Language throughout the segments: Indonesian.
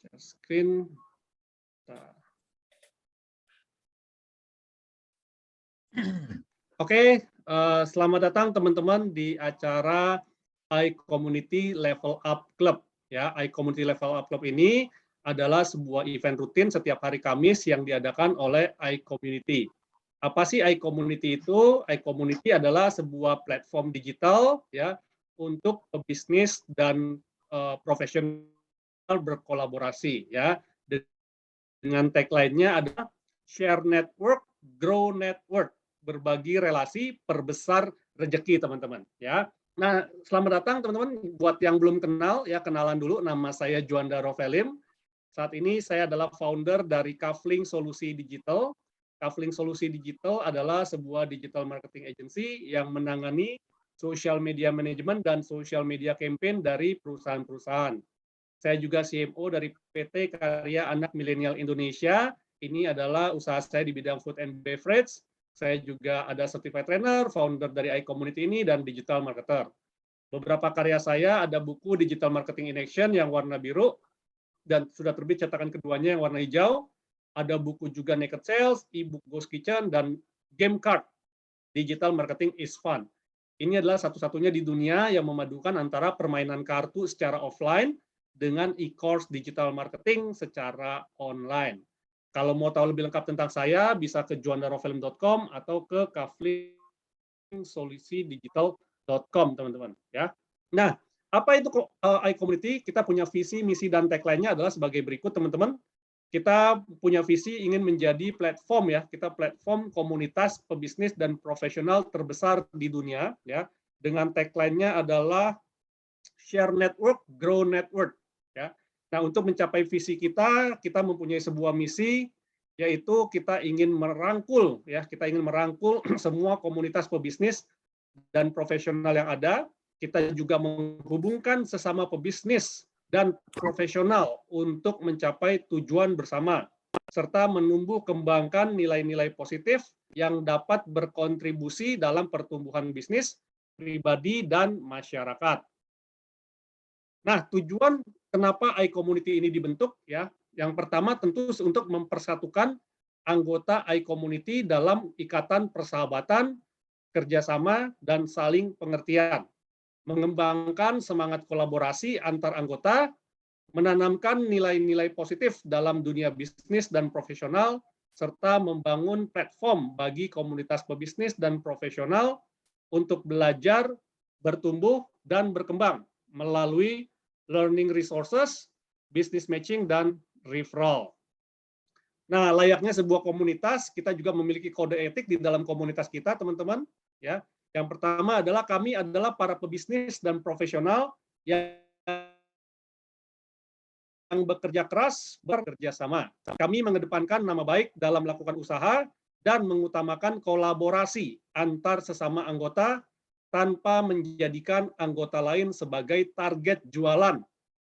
Share screen. Oke, selamat datang teman-teman di acara iCommunity Level Up Club. Ya, iCommunity Level Up Club ini adalah sebuah event rutin setiap hari Kamis yang diadakan oleh iCommunity. Apa sih iCommunity itu? iCommunity adalah sebuah platform digital ya untuk pebisnis dan profesional berkolaborasi ya. Dengan tagline-nya adalah Share Network, Grow Network, berbagi relasi, perbesar rezeki teman-teman ya. Nah, selamat datang teman-teman. Buat yang belum kenal ya, kenalan dulu. Nama saya Juanda Rovelim. Saat ini saya adalah founder dari Kafling Solusi Digital. Kafling Solusi Digital adalah sebuah digital marketing agency yang menangani social media management dan social media campaign dari perusahaan-perusahaan. Saya juga CMO dari PT Karya Anak Milenial Indonesia. Ini adalah usaha saya di bidang food and beverage. Saya juga ada certified trainer, founder dari iCommunity ini, dan digital marketer. Beberapa karya saya ada buku Digital Marketing in Action yang warna biru, dan sudah terbit cetakan keduanya yang warna hijau. Ada buku juga Naked Sales, e-book Ghost Kitchen, dan Game Card, Digital Marketing is Fun. Ini adalah satu-satunya di dunia yang memadukan antara permainan kartu secara offline dengan e-course digital marketing secara online. Kalau mau tahu lebih lengkap tentang saya, bisa ke juandarovelim.com atau ke kaflingsolusidigital.com, teman-teman. Ya. Nah, apa itu iCommunity? Kita punya visi, misi, dan tagline-nya adalah sebagai berikut, teman-teman. Kita punya visi ingin menjadi platform ya, kita platform komunitas pebisnis dan profesional terbesar di dunia ya. Dengan tagline-nya adalah Share Network, Grow Network ya. Nah, untuk mencapai visi kita mempunyai sebuah misi, yaitu kita ingin merangkul ya, kita ingin merangkul semua komunitas pebisnis dan profesional yang ada. Kita juga menghubungkan sesama pebisnis dan profesional untuk mencapai tujuan bersama, serta menumbuh kembangkan nilai-nilai positif yang dapat berkontribusi dalam pertumbuhan bisnis, pribadi, dan masyarakat. Nah, tujuan kenapa iCommunity ini dibentuk ya? Yang pertama tentu untuk mempersatukan anggota iCommunity dalam ikatan persahabatan, kerjasama, dan saling pengertian. Mengembangkan semangat kolaborasi antar anggota, menanamkan nilai-nilai positif dalam dunia bisnis dan profesional, serta membangun platform bagi komunitas pebisnis dan profesional untuk belajar, bertumbuh, dan berkembang melalui learning resources, business matching, dan referral. Nah, layaknya sebuah komunitas, kita juga memiliki kode etik di dalam komunitas kita, teman-teman. Ya, yang pertama adalah kami adalah para pebisnis dan profesional yang bekerja keras, bekerja sama. Kami mengedepankan nama baik dalam melakukan usaha dan mengutamakan kolaborasi antar sesama anggota tanpa menjadikan anggota lain sebagai target jualan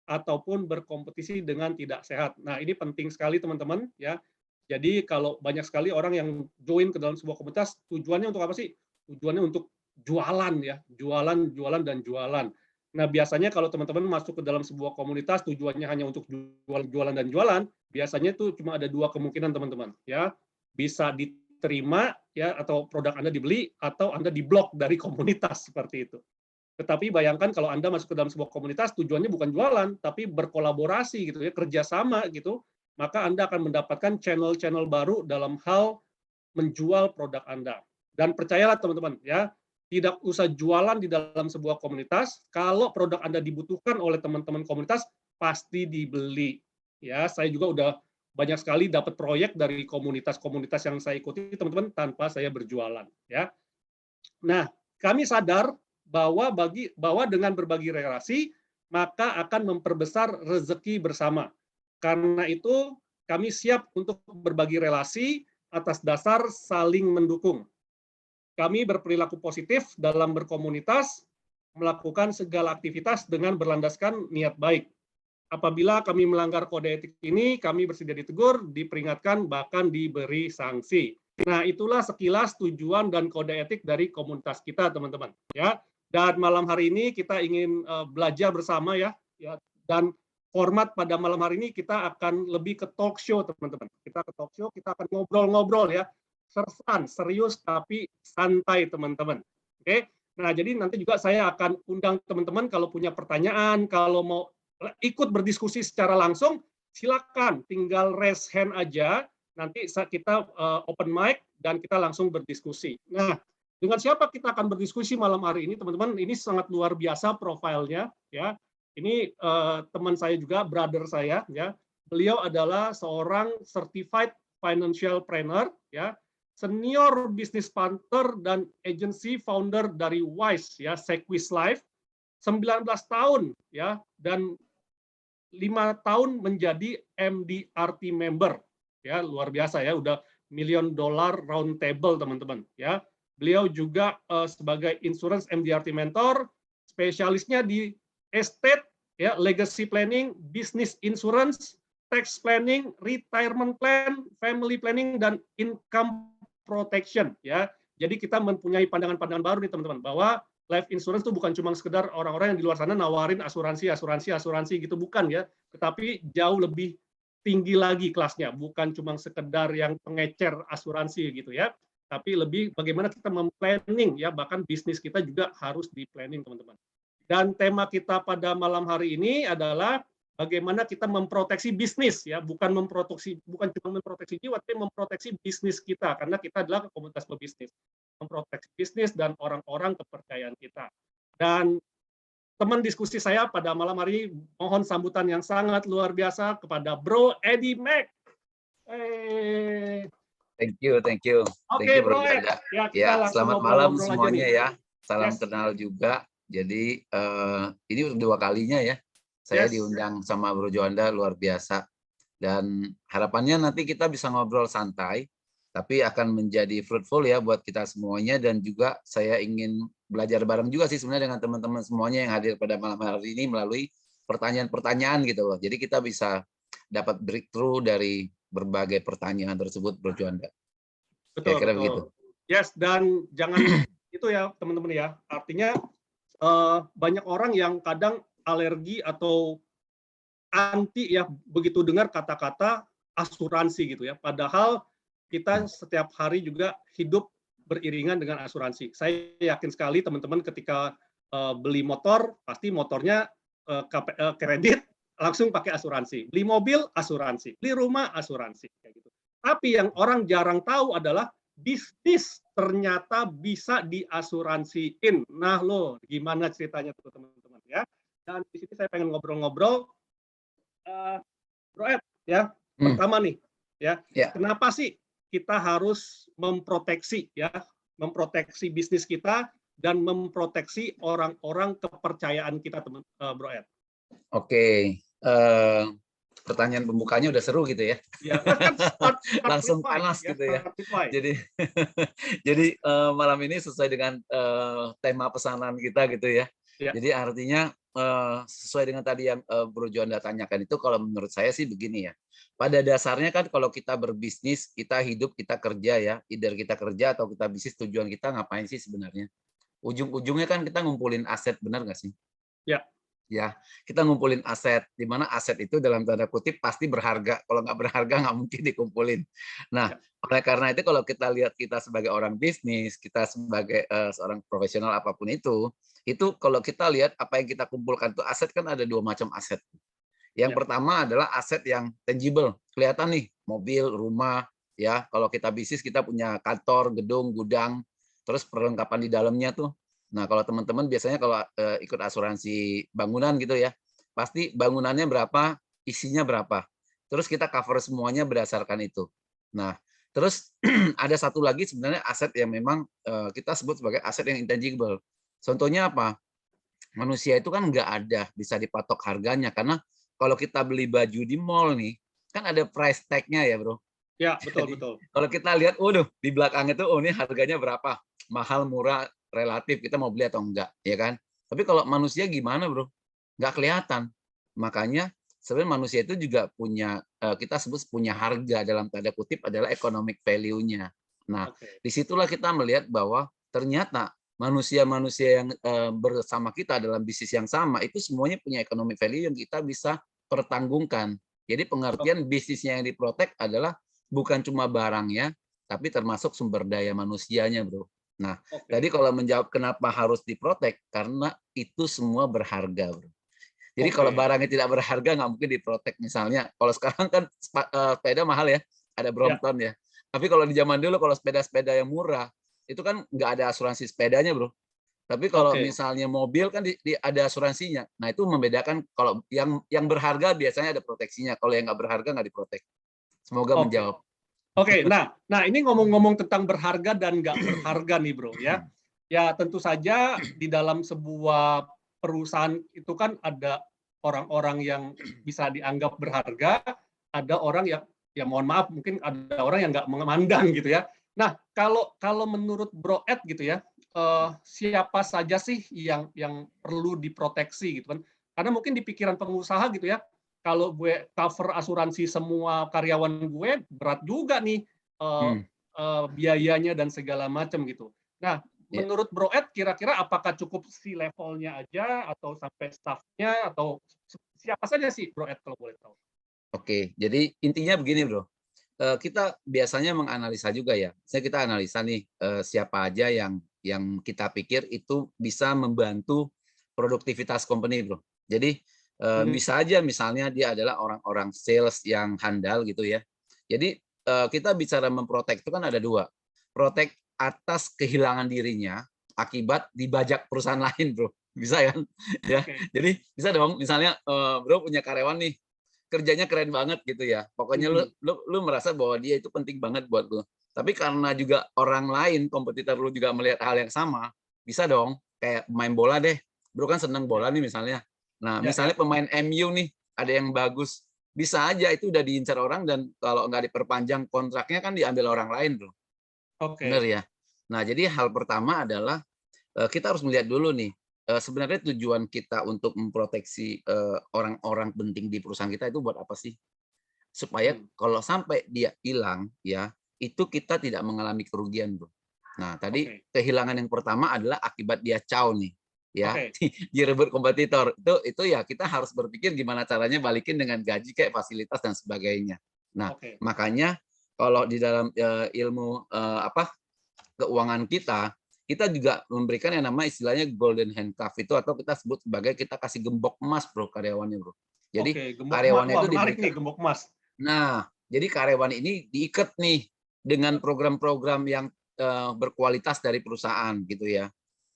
ataupun berkompetisi dengan tidak sehat. Nah, ini penting sekali teman-teman ya. Jadi kalau banyak sekali orang yang join ke dalam sebuah komunitas, tujuannya untuk apa sih? Tujuannya untuk jualan ya, jualan dan jualan. Nah, biasanya kalau teman-teman masuk ke dalam sebuah komunitas tujuannya hanya untuk jualan dan jualan, biasanya itu cuma ada dua kemungkinan teman-teman ya. Bisa diterima ya, atau produk Anda dibeli, atau Anda diblok dari komunitas seperti itu. Tetapi bayangkan kalau Anda masuk ke dalam sebuah komunitas, tujuannya bukan jualan, tapi berkolaborasi gitu ya, kerjasama gitu, maka Anda akan mendapatkan channel-channel baru dalam hal menjual produk Anda. Dan percayalah teman-teman ya, tidak usah jualan di dalam sebuah komunitas, kalau produk Anda dibutuhkan oleh teman-teman komunitas, pasti dibeli. Ya, saya juga udah banyak sekali dapat proyek dari komunitas-komunitas yang saya ikuti, teman-teman, tanpa saya berjualan. Ya. Nah, kami sadar bahwa dengan berbagi relasi, maka akan memperbesar rezeki bersama. Karena itu, kami siap untuk berbagi relasi atas dasar saling mendukung. Kami berperilaku positif dalam berkomunitas, melakukan segala aktivitas dengan berlandaskan niat baik. Apabila kami melanggar kode etik ini, kami bersedia ditegur, diperingatkan, bahkan diberi sanksi. Nah, itulah sekilas tujuan dan kode etik dari komunitas kita, teman-teman. Ya, dan malam hari ini kita ingin belajar bersama ya, dan format pada malam hari ini kita akan lebih ke talk show, teman-teman. Kita ke talk show, kita akan ngobrol-ngobrol ya. Sersan, serius tapi santai, teman-teman. Oke. Nah, jadi nanti juga saya akan undang teman-teman kalau punya pertanyaan, kalau mau ikut berdiskusi secara langsung, silakan tinggal raise hand aja. Nanti kita open mic dan kita langsung berdiskusi. Nah, dengan siapa kita akan berdiskusi malam hari ini, teman-teman? Ini sangat luar biasa profilnya, ya. Ini teman saya juga, brother saya, ya. Beliau adalah seorang certified financial planner, ya, senior business partner dan agency founder dari Wise, ya, Sequis Life, 19 tahun, ya, dan 5 tahun menjadi MDRT member, ya, luar biasa ya, udah $1 million round table, teman-teman, ya. Beliau juga sebagai insurance MDRT mentor, spesialisnya di estate, ya, legacy planning, business insurance, tax planning, retirement plan, family planning, dan income protection, ya. Jadi kita mempunyai pandangan-pandangan baru nih, teman-teman, bahwa life insurance itu bukan cuma sekedar orang-orang yang di luar sana nawarin asuransi gitu, bukan ya, tetapi jauh lebih tinggi lagi kelasnya, bukan cuma sekedar yang pengecer asuransi gitu ya, tapi lebih bagaimana kita memplanning ya, bahkan bisnis kita juga harus di planning, teman-teman. Dan tema kita pada malam hari ini adalah bagaimana kita memproteksi bisnis ya, bukan cuma memproteksi jiwa, tapi memproteksi bisnis kita, karena kita adalah komunitas pebisnis, memproteksi bisnis dan orang-orang kepercayaan kita. Dan teman diskusi saya pada malam hari ini, mohon sambutan yang sangat luar biasa kepada Bro Eddie Mac. Thank you. Thank you, Bro Ed. Ya, selamat malam semuanya ya. Salam kenal juga. Jadi ini udah 2 kalinya ya. Saya diundang sama Bro Juanda, luar biasa. Dan harapannya nanti kita bisa ngobrol santai, tapi akan menjadi fruitful ya buat kita semuanya. Dan juga saya ingin belajar bareng juga sih sebenarnya dengan teman-teman semuanya yang hadir pada malam hari ini melalui pertanyaan-pertanyaan gitu loh. Jadi kita bisa dapat breakthrough dari berbagai pertanyaan tersebut, Bro Juanda. Betul, betul. Begitu. Yes, dan jangan itu ya teman-teman ya. Artinya banyak orang yang kadang alergi atau anti ya begitu dengar kata-kata asuransi gitu ya. Padahal kita setiap hari juga hidup beriringan dengan asuransi. Saya yakin sekali teman-teman ketika beli motor, pasti motornya kredit langsung pakai asuransi. Beli mobil asuransi, beli rumah asuransi kayak gitu. Tapi yang orang jarang tahu adalah bisnis ternyata bisa diasuransiin. Nah lo, gimana ceritanya tuh teman-teman ya? Dan di sini saya pengen ngobrol-ngobrol, Bro Ed, ya. Pertama nih, ya, kenapa sih kita harus memproteksi bisnis kita dan memproteksi orang-orang kepercayaan kita, Bro Ed? Oke. Pertanyaan pembukanya udah seru gitu ya, langsung panas gitu ya. Jadi malam ini sesuai dengan tema pesanan kita gitu ya. Jadi artinya sesuai dengan tadi yang Bro Juanda tanyakan itu, kalau menurut saya sih begini ya. Pada dasarnya kan kalau kita berbisnis, kita hidup, kita kerja ya, either kita kerja atau kita bisnis, tujuan kita ngapain sih sebenarnya? Ujung-ujungnya kan kita ngumpulin aset, benar nggak sih? Ya. Ya, kita ngumpulin aset, di mana aset itu dalam tanda kutip pasti berharga. Kalau nggak berharga nggak mungkin dikumpulin. Nah, oleh karena itu kalau kita lihat kita sebagai orang bisnis, kita sebagai seorang profesional apapun itu kalau kita lihat apa yang kita kumpulkan itu aset, kan ada 2 macam aset. Yang pertama adalah aset yang tangible, kelihatan nih, mobil, rumah, ya. Kalau kita bisnis kita punya kantor, gedung, gudang, terus perlengkapan di dalamnya tuh. Nah, kalau teman-teman biasanya kalau ikut asuransi bangunan gitu ya, pasti bangunannya berapa, isinya berapa. Terus kita cover semuanya berdasarkan itu. Nah, terus ada satu lagi sebenarnya aset yang memang kita sebut sebagai aset yang intangible. Contohnya apa? Manusia itu kan nggak ada bisa dipatok harganya, karena kalau kita beli baju di mall nih, kan ada price tag-nya ya, Bro. Ya, betul. Betul. Kalau kita lihat, di belakang itu, ini harganya berapa? Mahal, murah, relatif, kita mau beli atau enggak, ya kan? Tapi kalau manusia gimana, Bro? Nggak kelihatan. Makanya sebenarnya manusia itu juga punya, kita sebut punya harga, dalam tanda kutip adalah economic value-nya. Nah, disitulah kita melihat bahwa ternyata manusia-manusia yang bersama kita dalam bisnis yang sama, itu semuanya punya economic value yang kita bisa dipertanggungan. Jadi pengertian bisnisnya yang diprotek adalah bukan cuma barangnya, tapi termasuk sumber daya manusianya, Bro. Nah, tadi Oke, kalau menjawab kenapa harus diprotek, karena itu semua berharga, Bro. Jadi kalau oke, barangnya tidak berharga nggak mungkin diprotek. Misalnya, kalau sekarang kan sepeda mahal ya, ada ya, Brompton ya. Tapi kalau di zaman dulu kalau sepeda-sepeda yang murah, itu kan nggak ada asuransi sepedanya, Bro. Tapi kalau oke, misalnya mobil kan ada asuransinya. Nah, itu membedakan kalau yang berharga biasanya ada proteksinya. Kalau yang nggak berharga nggak diprotek. Semoga oke. menjawab. Oke, nah ini ngomong-ngomong tentang berharga dan nggak berharga nih bro ya. Ya tentu saja di dalam sebuah perusahaan itu kan ada orang-orang yang bisa dianggap berharga, ada orang yang ya mohon maaf mungkin ada orang yang nggak memandang gitu ya. Nah kalau menurut Bro Ed gitu ya, siapa saja sih yang perlu diproteksi gitu kan? Karena mungkin di pikiran pengusaha gitu ya, kalau gue cover asuransi semua karyawan gue berat juga nih uh, Hmm, biayanya dan segala macam gitu. Nah, ya. menurut Bro Ed kira-kira apakah cukup si levelnya aja atau sampai staffnya atau siapa saja sih Bro Ed kalau boleh tahu? Oke, jadi intinya begini, Bro. Kita biasanya menganalisa juga ya. Saya kita analisa nih siapa aja yang kita pikir itu bisa membantu produktivitas company, Bro. Jadi Mhm. bisa aja misalnya dia adalah orang-orang sales yang handal gitu ya. Jadi kita bicara memprotek itu kan ada dua. Protek atas kehilangan dirinya akibat dibajak perusahaan lain, Bro. Bisa kan? Ya. Oke. Jadi bisa dong misalnya Bro punya karyawan nih kerjanya keren banget gitu ya. Pokoknya lu Mhm. lu lu merasa bahwa dia itu penting banget buat lu. Tapi karena juga orang lain, kompetitor lu juga melihat hal yang sama, bisa dong kayak pemain bola deh. Bro kan seneng Ya, bola nih misalnya. Nah, ya, ya. misalnya pemain MU nih, ada yang bagus. Bisa aja itu udah diincar orang dan kalau nggak diperpanjang kontraknya kan diambil orang lain, Bro. Bener Oke. ya? Nah, jadi hal pertama adalah kita harus melihat dulu nih, sebenarnya tujuan kita untuk memproteksi, orang-orang penting di perusahaan kita itu buat apa sih? Supaya Hmm. kalau sampai dia hilang ya, itu kita tidak mengalami kerugian, Bro. Nah, tadi Oke. kehilangan yang pertama adalah akibat dia caw nih, ya, Oke. direbut kompetitor. Itu ya kita harus berpikir gimana caranya balikin dengan gaji kayak fasilitas dan sebagainya. Nah, Oke. makanya kalau di dalam, ilmu, keuangan kita, kita juga memberikan yang nama istilahnya golden handcuff itu atau kita sebut sebagai kita kasih gembok emas, Bro, karyawannya, Bro. Jadi Oke. Gembok emas. karyawannya Wah itu menarik diberikan. nih gembok emas. Nah, jadi karyawan ini diikat nih dengan program-program yang berkualitas dari perusahaan gitu ya.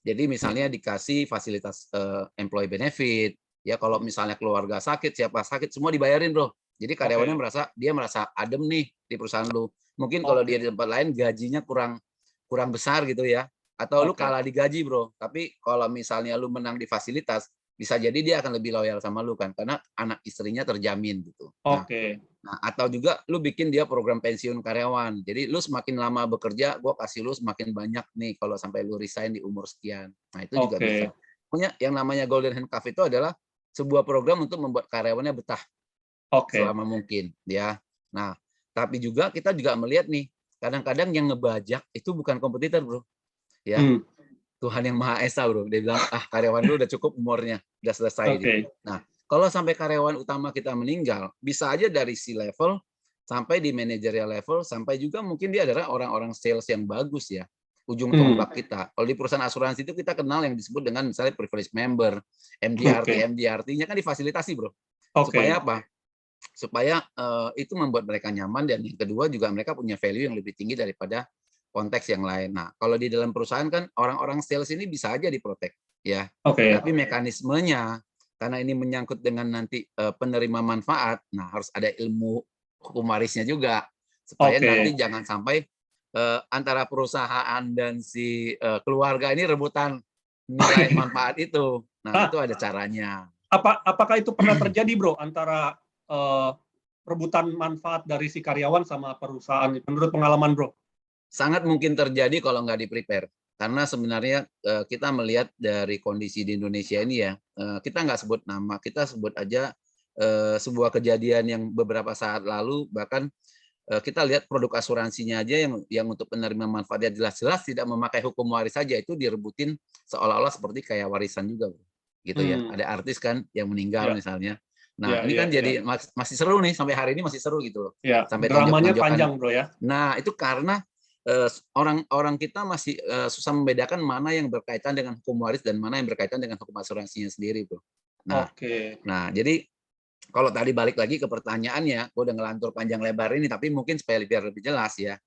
Jadi misalnya Hmm. dikasih fasilitas employee benefit, ya kalau misalnya keluarga sakit, siapa sakit semua dibayarin, Bro. Jadi karyawannya Oke. merasa adem nih di perusahaan lu. Mungkin kalau dia di Oke. tempat lain gajinya kurang kurang besar gitu ya. Atau lu Oke. kalah di gaji, Bro. Tapi kalau misalnya lu menang di fasilitas, bisa jadi dia akan lebih loyal sama lu kan karena anak istrinya terjamin gitu. Oke. Nah, atau juga lu bikin dia program pensiun karyawan. Jadi lu semakin lama bekerja, gua kasih lu semakin banyak nih kalau sampai lu resign di umur sekian. Nah, itu juga bisa. Oke. Pokoknya yang namanya golden handcuff itu adalah sebuah program untuk membuat karyawannya betah Oke. selama mungkin, ya. Nah, tapi juga kita juga melihat nih, kadang-kadang yang ngebajak itu bukan kompetitor, Bro, ya. Hmm. Tuhan yang Maha Esa, Bro. Dia bilang, "Ah, karyawan lu udah cukup umurnya, udah selesai dia." Oke. Nah, kalau sampai karyawan utama kita meninggal, bisa aja dari C-level sampai di managerial level, sampai juga mungkin dia adalah orang-orang sales yang bagus ya, ujung Hmm. tombak kita. Kalau di perusahaan asuransi itu kita kenal yang disebut dengan misalnya privilege member, MDRT. Oke. MDRT-nya kan difasilitasi, Bro. Supaya Oke. apa? Supaya itu membuat mereka nyaman dan yang kedua juga mereka punya value yang lebih tinggi daripada konteks yang lain. Nah, kalau di dalam perusahaan kan orang-orang sales ini bisa aja diprotek ya. Oke. Tapi mekanismenya karena ini menyangkut dengan nanti penerima manfaat, nah harus ada ilmu hukum warisnya juga supaya nanti Oke. jangan sampai antara perusahaan dan si keluarga ini rebutan nilai Oke. manfaat itu. Nah, itu Ah, ada caranya. apakah itu pernah terjadi, Bro, antara rebutan manfaat dari si karyawan sama perusahaan menurut pengalaman, Bro? Sangat mungkin terjadi kalau nggak di-prepare. Karena sebenarnya, kita melihat dari kondisi di Indonesia ini ya, kita nggak sebut nama, kita sebut aja, sebuah kejadian yang beberapa saat lalu bahkan, kita lihat produk asuransinya aja yang untuk penerima manfaatnya jelas-jelas tidak memakai hukum waris saja, itu direbutin seolah-olah seperti kayak warisan juga, Bro, gitu ya. Hmm. Ada artis kan yang meninggal Ya. misalnya. Nah, Ya, ini kan ya, ya. jadi masih seru nih, sampai hari ini masih seru gitu loh. Ya, Sampai dramanya tonjok-tonjokan. panjang bro ya. Nah, itu karena orang-orang kita masih susah membedakan mana yang berkaitan dengan hukum waris dan mana yang berkaitan dengan hukum asuransinya sendiri, bro. Nah, Oke. jadi kalau tadi balik lagi ke pertanyaannya, gue udah ngelantur panjang lebar ini, tapi mungkin supaya biar lebih jelas ya.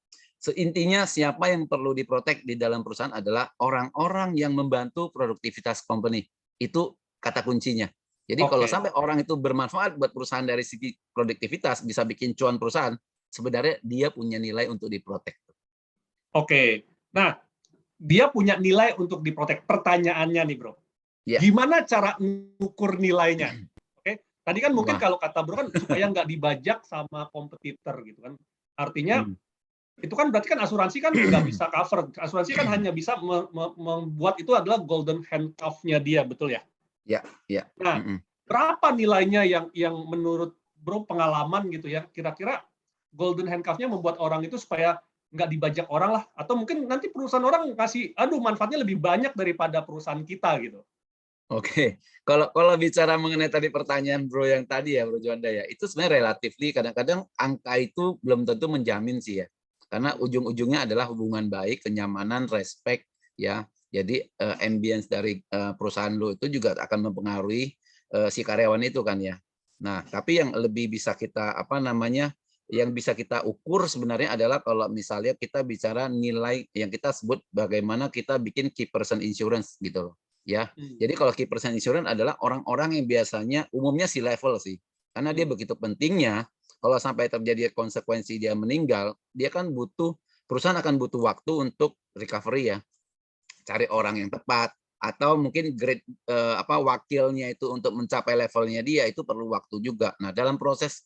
Intinya siapa yang perlu diprotek di dalam perusahaan adalah orang-orang yang membantu produktivitas company. Itu kata kuncinya. Jadi kalau Oke. sampai orang itu bermanfaat buat perusahaan dari segi produktivitas, bisa bikin cuan perusahaan, sebenarnya dia punya nilai untuk diprotek. Oke. Nah, dia punya nilai untuk diprotek. Pertanyaannya nih, Bro. Ya. Gimana cara mengukur nilainya? Oke. Tadi kan mungkin Wah. kalau kata Bro kan supaya nggak dibajak sama kompetitor gitu kan. Artinya itu kan berarti kan asuransi kan nggak bisa cover. Asuransi kan hanya bisa membuat itu adalah golden handcuff-nya dia, betul ya? Ya, ya. Nah, berapa nilainya yang menurut Bro pengalaman gitu ya, kira-kira golden handcuff-nya membuat orang itu supaya nggak dibajak orang lah, atau mungkin nanti perusahaan orang kasih, aduh manfaatnya lebih banyak daripada perusahaan kita gitu. Oke, kalau bicara mengenai tadi pertanyaan Bro yang tadi ya Bro Juanda ya, itu sebenarnya relatif nih, kadang-kadang angka itu belum tentu menjamin sih ya. Karena ujung-ujungnya adalah hubungan baik, kenyamanan, respect ya. Jadi ambience dari perusahaan lo itu juga akan mempengaruhi si karyawan itu kan ya. Nah, tapi yang lebih bisa kita yang bisa kita ukur sebenarnya adalah kalau misalnya kita bicara nilai yang kita sebut bagaimana kita bikin key person insurance gitu loh. Ya, jadi kalau key person insurance adalah orang-orang yang biasanya umumnya si level sih, karena dia begitu pentingnya. Kalau sampai terjadi konsekuensi dia meninggal, dia kan perusahaan akan butuh waktu untuk recovery ya, cari orang yang tepat atau mungkin grade wakilnya itu untuk mencapai levelnya dia itu perlu waktu juga. Nah dalam proses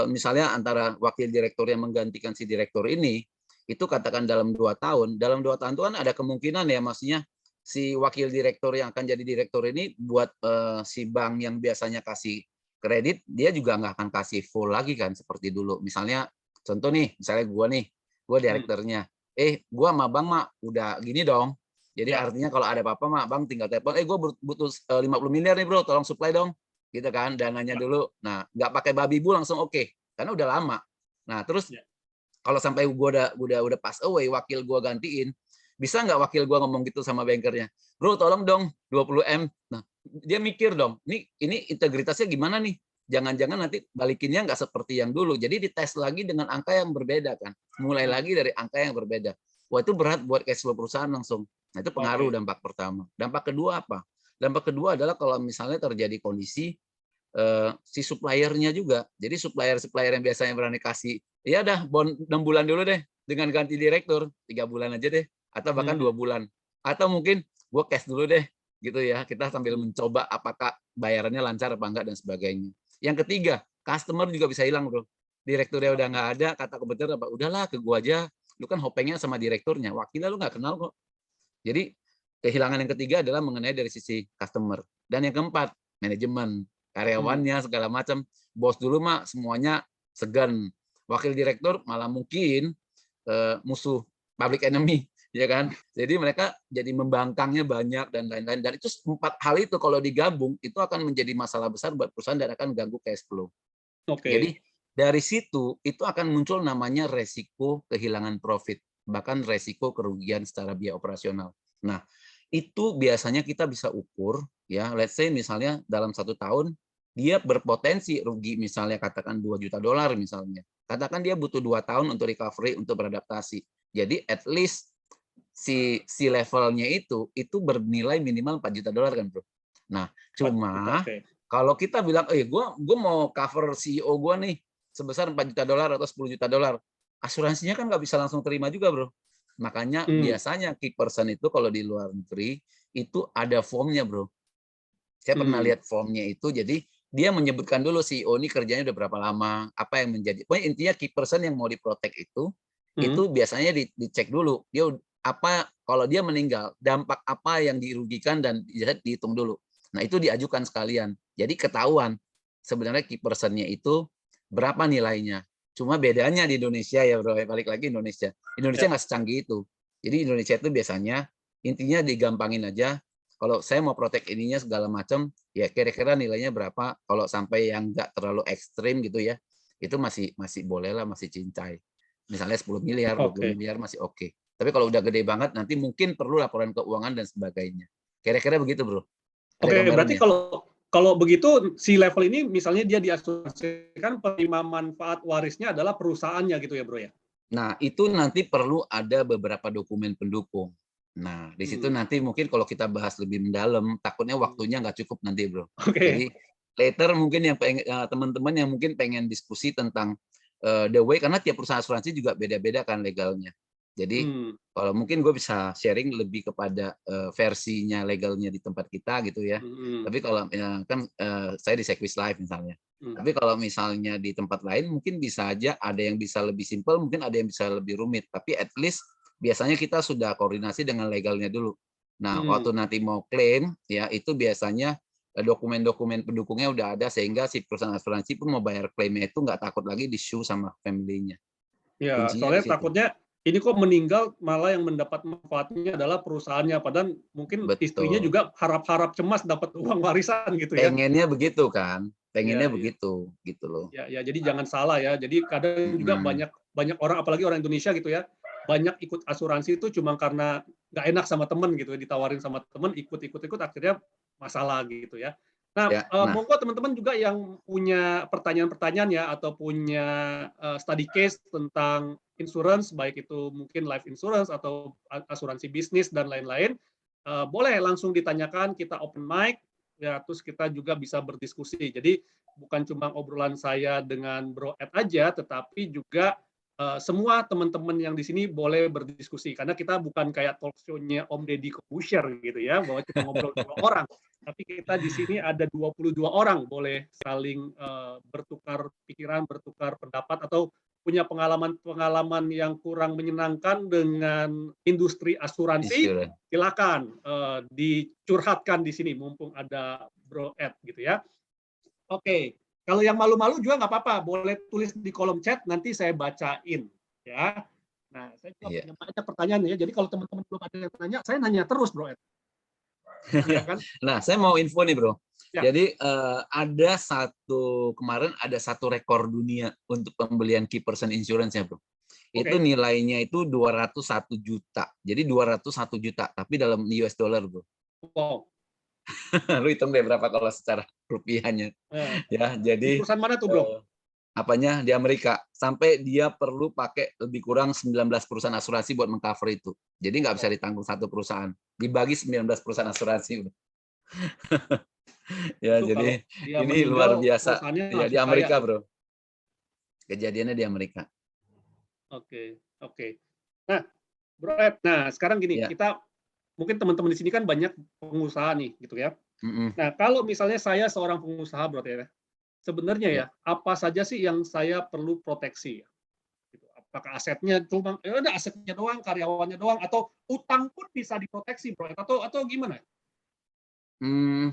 misalnya antara wakil direktur yang menggantikan si direktur ini, itu katakan dalam 2 tahun, itu kan ada kemungkinan ya maksudnya si wakil direktur yang akan jadi direktur ini buat si bank yang biasanya kasih kredit, dia juga nggak akan kasih full lagi kan seperti dulu. Misalnya contoh nih, misalnya gue direkturnya, gue sama bank mah udah gini dong. Jadi artinya kalau ada apa-apa mah bank tinggal telepon, gue butuh 50 miliar nih bro, tolong supply dong. Gitu kan, dananya dulu. Nah, nggak pakai babi bu langsung oke, karena udah lama. Nah, terus kalau sampai gue udah pass away, wakil gue gantiin, bisa nggak wakil gue ngomong gitu sama bankernya, bro tolong dong 20M. Nah, dia mikir dong, ini integritasnya gimana nih? Jangan-jangan nanti balikinnya nggak seperti yang dulu. Jadi dites lagi dengan angka yang berbeda kan. Mulai lagi dari angka yang berbeda. Wah itu berat buat cash flow perusahaan langsung. Nah itu pengaruh dampak pertama. Dampak kedua apa? Dampak kedua adalah kalau misalnya terjadi kondisi si suppliernya juga. Jadi supplier yang biasanya berani kasih, ya dah bond 6 bulan dulu deh dengan ganti direktur, 3 bulan aja deh, atau bahkan 2 bulan. Atau mungkin gue cash dulu deh, gitu ya. Kita sambil mencoba apakah bayarannya lancar apa enggak dan sebagainya. Yang ketiga, customer juga bisa hilang bro. Direkturnya udah nggak ada, kata kompetitor apa, udahlah ke gue aja. Lu kan hopengnya sama direkturnya, wakilnya lu nggak kenal kok. Jadi kehilangan yang ketiga adalah mengenai dari sisi customer. Dan yang keempat, manajemen, karyawannya segala macam. Bos dulu mah semuanya segan. Wakil direktur malah mungkin musuh, public enemy, ya kan? Jadi mereka jadi membangkangnya banyak dan lain-lain. Dan itu 4 hal itu kalau digabung itu akan menjadi masalah besar buat perusahaan dan akan ganggu cash flow. Jadi dari situ itu akan muncul namanya resiko kehilangan profit, bahkan resiko kerugian secara biaya operasional. Nah, itu biasanya kita bisa ukur ya, let's say misalnya dalam 1 tahun dia berpotensi rugi misalnya katakan $2 juta misalnya. Katakan dia butuh 2 tahun untuk recovery, untuk beradaptasi. Jadi at least si levelnya itu bernilai minimal $4 juta kan, bro. Nah, cuma kalau kita bilang, gue mau cover CEO gue nih sebesar $4 juta atau $10 juta, asuransinya kan nggak bisa langsung terima juga, bro. Makanya biasanya key person itu kalau di luar negeri itu ada formnya, bro. Saya pernah lihat formnya itu, jadi dia menyebutkan dulu CEO ini kerjanya udah berapa lama, apa yang menjadi. Pokoknya intinya key person yang mau diprotek itu biasanya dicek dulu. Dia apa kalau dia meninggal, dampak apa yang dirugikan dan dihitung dulu. Nah itu diajukan sekalian. Jadi ketahuan sebenarnya key person-nya itu berapa nilainya. Cuma bedanya di Indonesia ya bro, balik lagi Indonesia nggak secanggih itu. Jadi Indonesia itu biasanya intinya digampangin aja, kalau saya mau protek ininya segala macam, ya kira-kira nilainya berapa, kalau sampai yang nggak terlalu ekstrim gitu ya, itu masih masih boleh lah, masih cincai. Misalnya 10 miliar, 20 Oke. miliar masih oke. Tapi kalau udah gede banget, nanti mungkin perlu laporan keuangan dan sebagainya. Kira-kira begitu, Bro. Ada Oke, berarti gambarannya? kalau begitu si level ini misalnya dia diasuransikan penerima manfaat warisnya adalah perusahaannya gitu ya, Bro ya? Nah, itu nanti perlu ada beberapa dokumen pendukung. Nah, di situ Hmm. nanti mungkin kalau kita bahas lebih mendalam, takutnya Hmm. waktunya nggak cukup nanti, Bro. Oke. Jadi later mungkin yang teman-teman yang mungkin pengen diskusi tentang the way, karena tiap perusahaan asuransi juga beda-beda kan legalnya. Jadi Hmm. kalau mungkin gue bisa sharing lebih kepada versinya legalnya di tempat kita gitu ya. Hmm. Tapi kalau kan saya di Sequis Life misalnya. Hmm. Tapi kalau misalnya di tempat lain mungkin bisa aja ada yang bisa lebih simpel, mungkin ada yang bisa lebih rumit. Tapi at least biasanya kita sudah koordinasi dengan legalnya dulu. Nah, Hmm. waktu nanti mau klaim ya itu biasanya dokumen-dokumen pendukungnya udah ada sehingga si perusahaan asuransi pun mau bayar klaimnya itu nggak takut lagi di-sue sama family-nya. Ya, Kuncinya di soalnya situ. takutnya ini kok meninggal malah yang mendapat manfaatnya adalah perusahaannya, padahal mungkin istrinya Betul. juga harap-harap cemas dapat uang warisan gitu ya. Pengennya begitu kan, pengennya Iya, iya. begitu, gitu loh. Ya, jadi jangan salah ya. Jadi kadang juga Mhm. banyak banyak orang, apalagi orang Indonesia gitu ya, banyak ikut asuransi itu cuma karena nggak enak sama temen gitu ya, ditawarin sama temen, ikut akhirnya masalah gitu ya. Nah, Ya, nah, monggo teman-teman juga yang punya pertanyaan-pertanyaan ya atau punya study case tentang insurance, baik itu mungkin life insurance atau asuransi bisnis dan lain-lain, boleh langsung ditanyakan, kita open mic ya, terus kita juga bisa berdiskusi. Jadi bukan cuma obrolan saya dengan Bro Ed aja, tetapi juga semua teman-teman yang di sini boleh berdiskusi karena kita bukan kayak talk show-nya Om Deddy Corbuzier gitu ya, bahwa cuma ngobrol dua orang, tapi kita di sini ada 22 orang boleh saling bertukar pikiran, bertukar pendapat atau punya pengalaman-pengalaman yang kurang menyenangkan dengan industri asuransi, insurance. silakan dicurhatkan di sini mumpung ada Bro Ed gitu ya. Oke, kalau yang malu-malu juga nggak apa-apa, boleh tulis di kolom chat, nanti saya bacain ya. Nah, saya juga Iya. punya banyak pertanyaan ya. Jadi kalau teman-teman belum ada yang nanya, saya nanya terus, Bro Ed. Iya kan? Nah, saya mau info nih, Bro. Ya, Jadi kemarin ada satu rekor dunia untuk pembelian key person insurance ya, Bro. Itu oke. nilainya itu 201 juta. Jadi 201 juta, tapi dalam US dollar, Bro. Wow. Lu hitung deh berapa kalau secara rupiahnya. Eh, Ya, di jadi perusahaan mana tuh, Bro? apanya di Amerika sampai dia perlu pakai lebih kurang 19 perusahaan asuransi buat mengcover itu. Jadi nggak bisa Wow. ditanggung satu perusahaan. Dibagi 19 perusahaan asuransi. Ya, Itu kalau jadi dia ini luar meninggal, biasa. perusahaannya Ya di langsung kaya Amerika, tuh. Bro. Kejadiannya di Amerika. Oke, oke. Nah, Bro Ed, nah sekarang gini, Ya. kita mungkin teman-teman di sini kan banyak pengusaha nih, gitu ya. Mm-mm. Nah, kalau misalnya saya seorang pengusaha, Bro Ed, ya, sebenarnya ya, Ya. apa saja sih yang saya perlu proteksi? Gitu. Apakah asetnya cuma ya udah asetnya doang, karyawannya doang, atau utang pun bisa diproteksi, Bro? Atau gimana?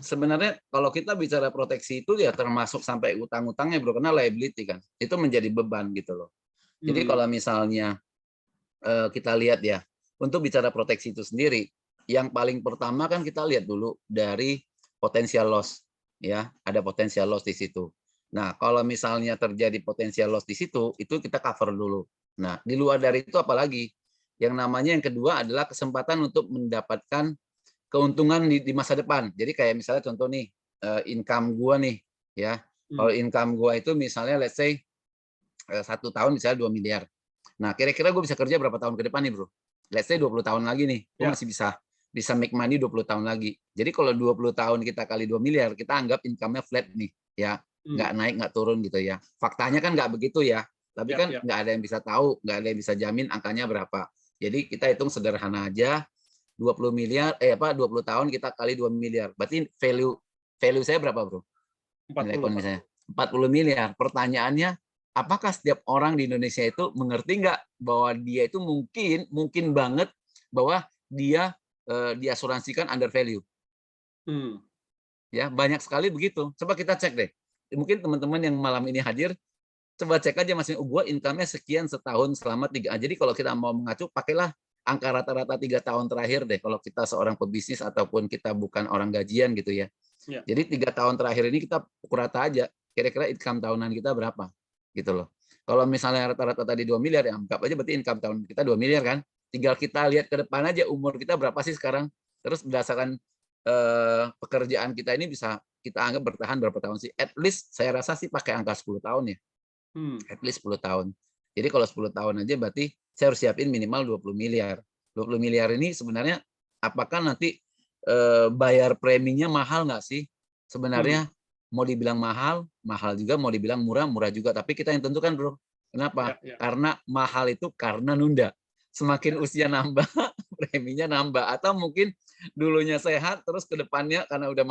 Sebenarnya kalau kita bicara proteksi itu ya termasuk sampai utang-utangnya, Bro, karena liability kan. Itu menjadi beban gitu loh. Jadi Hmm. kalau misalnya kita lihat ya, untuk bicara proteksi itu sendiri, yang paling pertama kan kita lihat dulu dari potensial loss, ya, ada potensial loss di situ. Nah, kalau misalnya terjadi potensial loss di situ, itu kita cover dulu. Nah, di luar dari itu apalagi? Yang namanya yang kedua adalah kesempatan untuk mendapatkan keuntungan di masa depan. Jadi kayak misalnya contoh nih, income gua nih, ya. Kalau Hmm. income gua itu misalnya let's say 1 tahun misalnya 2 miliar. Nah, kira-kira gue bisa kerja berapa tahun ke depan nih, Bro? Let's say 20 tahun lagi nih, gue Ya. masih bisa make money 20 tahun lagi. Jadi kalau 20 tahun kita kali 2 miliar, kita anggap income-nya flat nih, ya. Hmm. Nggak naik, nggak turun gitu ya. Faktanya kan nggak begitu ya. Tapi Ya, kan ya. nggak ada yang bisa tahu, nggak ada yang bisa jamin angkanya berapa. Jadi kita hitung sederhana aja, 20 miliar, 20 tahun kita kali 2 miliar. Berarti value value saya berapa, Bro? Nilai 40, ekonomi 40. saya 40 miliar. Pertanyaannya, apakah setiap orang di Indonesia itu mengerti nggak bahwa dia itu mungkin banget bahwa dia diasuransikan under value? Hmm. Ya, banyak sekali begitu. Coba kita cek deh. Mungkin teman-teman yang malam ini hadir, coba cek aja masing gua income-nya sekian setahun selama 3. Jadi kalau kita mau mengacu, pakailah angka rata-rata 3 tahun terakhir deh, kalau kita seorang pebisnis ataupun kita bukan orang gajian gitu ya. Ya. Jadi 3 tahun terakhir ini kita pukul rata aja, kira-kira income tahunan kita berapa, gitu loh. Kalau misalnya rata-rata tadi 2 miliar, ya anggap aja berarti income tahun kita 2 miliar kan. Tinggal kita lihat ke depan aja umur kita berapa sih sekarang. Terus berdasarkan pekerjaan kita ini bisa kita anggap bertahan berapa tahun sih. At least saya rasa sih pakai angka 10 tahun ya. At least 10 tahun. Jadi kalau 10 tahun aja berarti saya harus siapin minimal 20 miliar. 20 miliar ini sebenarnya apakah nanti bayar preminya mahal nggak sih? Sebenarnya mau dibilang mahal, mahal juga, mau dibilang murah, murah juga. Tapi kita yang tentukan, bro. Kenapa? Ya. Karena mahal itu karena nunda. Semakin usia nambah, preminya nambah. Atau mungkin dulunya sehat, terus ke depannya karena udah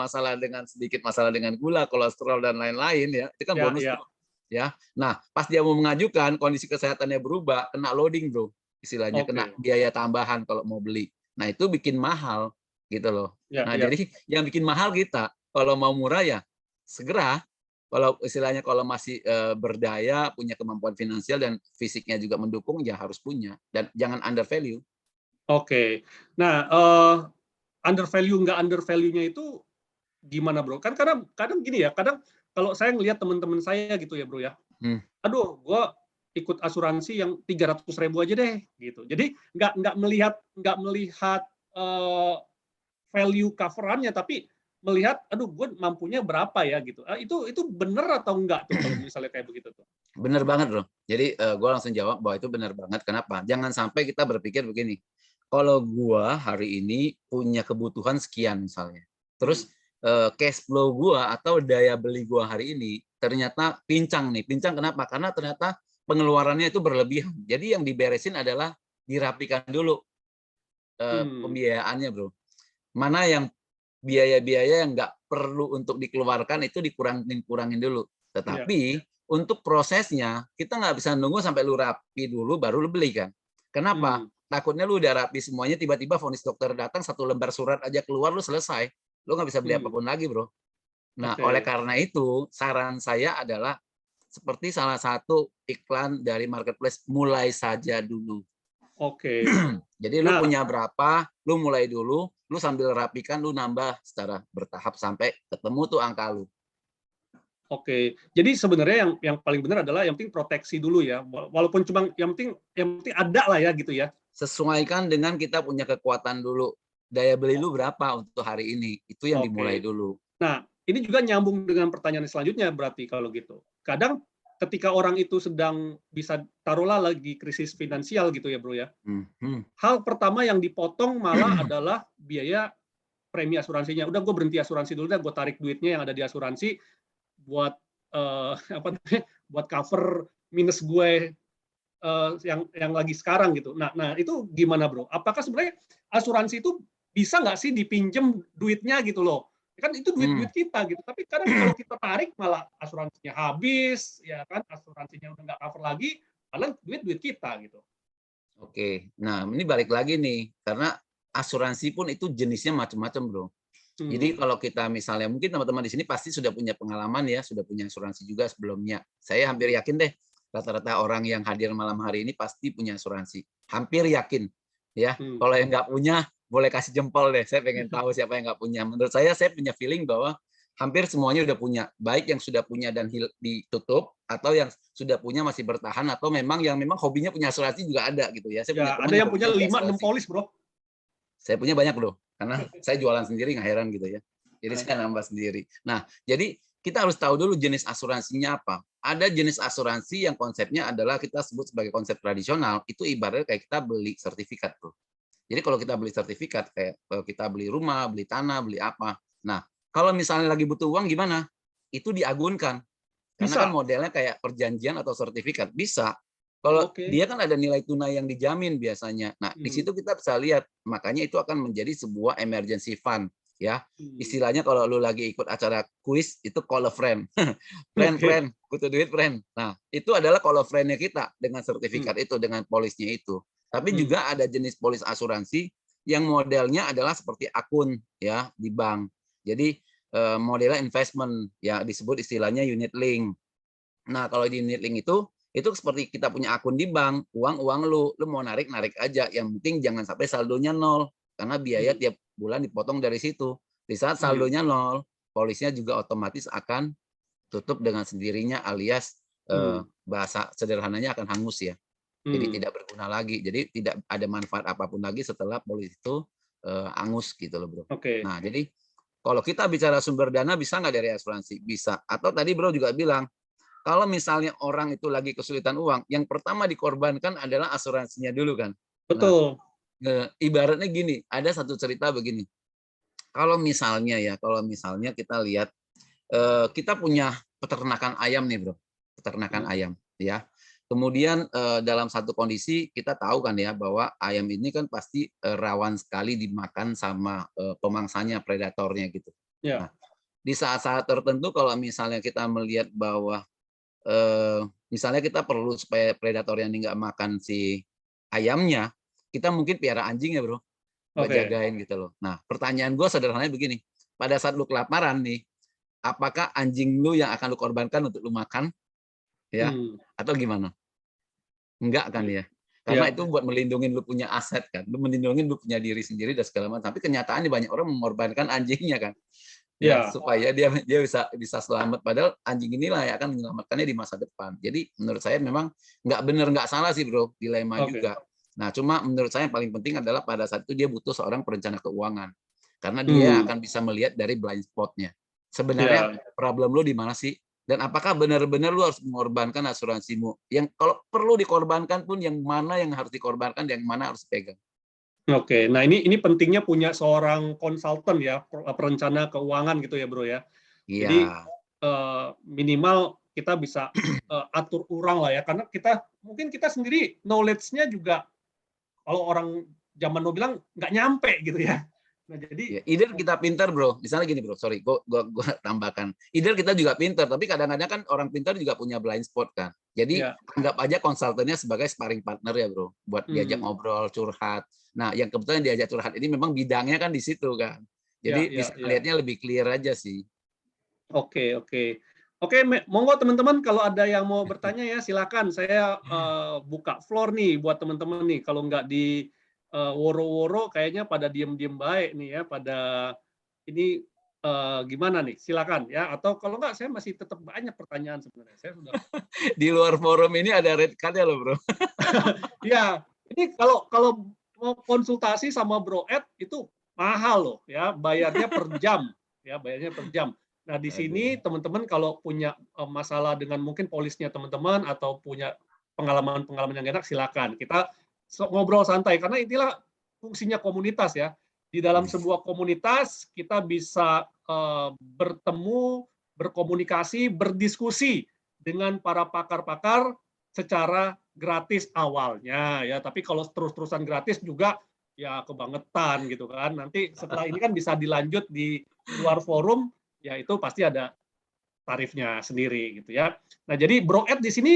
sedikit masalah dengan gula, kolesterol, dan lain-lain, ya itu kan bonus, bro. Ya, nah pas dia mau mengajukan, kondisi kesehatannya berubah, kena loading, bro. Istilahnya kena biaya tambahan kalau mau beli. Nah itu bikin mahal, gitu loh. Nah jadi yang bikin mahal kita, kalau mau murah ya segera. Kalau istilahnya kalau masih berdaya, punya kemampuan finansial dan fisiknya juga mendukung, ya harus punya. Dan jangan under value. Oke. Nah, under value nggak under value-nya itu gimana, bro? Kan kadang gini ya, kadang kalau saya ngelihat teman-teman saya gitu ya, bro ya. Aduh, gue ikut asuransi yang 300.000 aja deh, gitu. Jadi nggak melihat value coverannya, tapi melihat, aduh, gue mampunya berapa ya gitu. Itu benar atau enggak tuh kalau misalnya kayak begitu tuh? Bener banget, bro. Jadi gue langsung jawab bahwa itu benar banget. Kenapa? Jangan sampai kita berpikir begini. Kalau gue hari ini punya kebutuhan sekian misalnya, terus cash flow gue atau daya beli gue hari ini ternyata pincang nih. Pincang kenapa? Karena ternyata pengeluarannya itu berlebihan. Jadi yang diberesin adalah dirapikan dulu pembiayaannya, bro. Mana yang biaya-biaya yang nggak perlu untuk dikeluarkan itu dikurangin dulu. Tetapi untuk prosesnya kita nggak bisa nunggu sampai lu rapi dulu baru lu beli kan. Kenapa? Takutnya lu udah rapi semuanya, tiba-tiba vonis dokter datang, 1 lembar surat aja keluar, lu selesai. Lu nggak bisa beli apapun lagi, bro. Nah, oleh karena itu saran saya adalah seperti salah satu iklan dari marketplace, mulai saja dulu. Jadi lu punya berapa, lu mulai dulu, lu sambil rapikan, lu nambah secara bertahap sampai ketemu tuh angka lu. Jadi sebenarnya yang paling benar adalah yang penting proteksi dulu ya, walaupun cuma yang penting ada lah ya gitu ya. Sesuaikan dengan kita punya kekuatan dulu. Daya beli lu berapa untuk hari ini, itu yang dimulai dulu. Nah, ini juga nyambung dengan pertanyaan selanjutnya berarti kalau gitu. Kadang ketika orang itu sedang bisa taruhlah lagi krisis finansial gitu ya, bro ya. Hal pertama yang dipotong malah adalah biaya premi asuransinya. Udah, gue berhenti asuransi dulu deh, gue tarik duitnya yang ada di asuransi buat buat cover minus gue yang lagi sekarang gitu. Nah itu gimana, bro? Apakah sebenarnya asuransi itu bisa nggak sih dipinjem duitnya gitu loh? Kan itu duit kita gitu. Tapi kadang kalau kita tarik malah asuransinya habis, ya kan? Asuransinya udah nggak cover lagi, padahal duit kita gitu. Nah ini balik lagi nih, karena asuransi pun itu jenisnya macam-macam, bro. Jadi kalau kita misalnya, mungkin teman-teman di sini pasti sudah punya pengalaman ya, sudah punya asuransi juga sebelumnya. Saya hampir yakin deh, rata-rata orang yang hadir malam hari ini pasti punya asuransi. Hampir yakin. Ya, kalau yang nggak punya, boleh kasih jempol deh. Saya pengen tahu siapa yang nggak punya. Menurut saya punya feeling bahwa hampir semuanya udah punya. Baik yang sudah punya dan ditutup, atau yang sudah punya masih bertahan, atau memang hobinya punya asuransi juga ada gitu ya. Saya punya ada yang punya 5-6 polis, bro. Saya punya banyak, bro. Karena saya jualan sendiri, nggak heran gitu ya. Jadi saya nambah sendiri. Nah, jadi kita harus tahu dulu jenis asuransinya apa. Ada jenis asuransi yang konsepnya adalah kita sebut sebagai konsep tradisional. Itu ibaratnya kayak kita beli sertifikat, bro. Jadi kalau kita beli sertifikat, kayak kita beli rumah, beli tanah, beli apa. Nah, kalau misalnya lagi butuh uang gimana? Itu diagunkan. Karena kan modelnya kayak perjanjian atau sertifikat. Bisa. Kalau dia kan ada nilai tunai yang dijamin biasanya. Nah, di situ kita bisa lihat. Makanya itu akan menjadi sebuah emergency fund. Ya, istilahnya kalau lu lagi ikut acara kuis, itu call a friend. friend, butuh duit, friend. Nah, itu adalah call a friend-nya kita dengan sertifikat itu, dengan polisnya itu. Tapi juga ada jenis polis asuransi yang modelnya adalah seperti akun ya di bank. Jadi modelnya investment ya, disebut istilahnya unit link. Nah, kalau di unit link itu Itu seperti kita punya akun di bank, uang lu mau narik aja, yang penting jangan sampai saldonya nol, karena biaya tiap bulan dipotong dari situ. Di saat saldonya nol, polisnya juga otomatis akan tutup dengan sendirinya, alias bahasa sederhananya akan hangus ya. Jadi tidak berguna lagi. Jadi tidak ada manfaat apapun lagi setelah polis itu hangus gitu loh, Bro. Oke. Nah, jadi kalau kita bicara sumber dana bisa nggak dari asuransi? Bisa. Atau tadi Bro juga bilang, kalau misalnya orang itu lagi kesulitan uang, yang pertama dikorbankan adalah asuransinya dulu kan. Nah, Betul. ibaratnya gini, ada satu cerita begini. Kalau misalnya kita lihat kita punya peternakan ayam nih, Bro. Peternakan ayam ya. Kemudian dalam satu kondisi kita tahu kan ya bahwa ayam ini kan pasti rawan sekali dimakan sama pemangsanya, predatornya gitu. Ya. Nah, di saat-saat tertentu kalau misalnya kita melihat bahwa misalnya kita perlu supaya predator yang nggak makan si ayamnya, kita mungkin piara anjing ya, Bro, buat Oke. jagain gitu loh. Nah, pertanyaan gue sederhananya begini, pada saat lu kelaparan nih, apakah anjing lu yang akan lu korbankan untuk lu makan, ya, atau gimana? Enggak kan ya? Karena Ya. itu buat melindungi lu punya aset kan, lu melindungi lu punya diri sendiri dan segala macam. Tapi kenyataannya banyak orang mengorbankan anjingnya kan, ya Ya. supaya dia bisa selamat. Padahal anjing inilah yang akan menyelamatkannya di masa depan. Jadi menurut saya memang nggak benar nggak salah sih, Bro, dilema Oke. juga. Nah, cuma menurut saya yang paling penting adalah pada saat itu dia butuh seorang perencana keuangan. Karena dia akan bisa melihat dari blind spot-nya. Sebenarnya Ya. problem lu di mana sih? Dan apakah benar-benar lu harus mengorbankan asuransimu? Yang kalau perlu dikorbankan pun yang mana yang harus dikorbankan, yang mana harus dipegang. Oke, nah ini pentingnya punya seorang konsultan ya, perencana keuangan gitu ya, Bro ya. Jadi Iya. minimal kita bisa atur ulang lah ya, karena mungkin kita sendiri knowledge-nya juga kalau orang zaman now bilang nggak nyampe gitu ya. Nah jadi Either kita pintar, Bro. Misalnya gini, Bro. Sorry, gua tambahkan. Either kita juga pintar, tapi kadang-kadang kan orang pintar juga punya blind spot kan. Jadi ya, anggap aja konsultannya sebagai sparring partner ya, Bro. Buat diajak ngobrol, curhat. Nah, yang kebetulan diajak curhat ini memang bidangnya kan di situ kan. Jadi bisa ya. lihatnya lebih clear aja sih. Oke, monggo teman-teman kalau ada yang mau bertanya ya silakan. Saya buka floor nih buat teman-teman nih. Kalau nggak di woro-woro kayaknya pada diem-diem baik nih ya. Pada ini gimana nih? Silakan ya. Atau kalau nggak saya masih tetap banyak pertanyaan sebenarnya. Saya sudah. Di luar forum ini ada red card-nya loh, Bro. Ya, ini kalau mau konsultasi sama Bro Ed itu mahal loh ya. Bayarnya per jam ya. Bayarnya per jam. Nah, di sini teman-teman kalau punya masalah dengan mungkin polisnya teman-teman atau punya pengalaman-pengalaman yang enak, silakan. Kita ngobrol santai, karena inilah fungsinya komunitas ya. Di dalam sebuah komunitas, kita bisa bertemu, berkomunikasi, berdiskusi dengan para pakar-pakar secara gratis awalnya ya. Tapi kalau terus-terusan gratis juga ya kebangetan gitu kan. Nanti setelah ini kan bisa dilanjut di luar forum, ya itu pasti ada tarifnya sendiri gitu ya. Nah, jadi Bro Ed di sini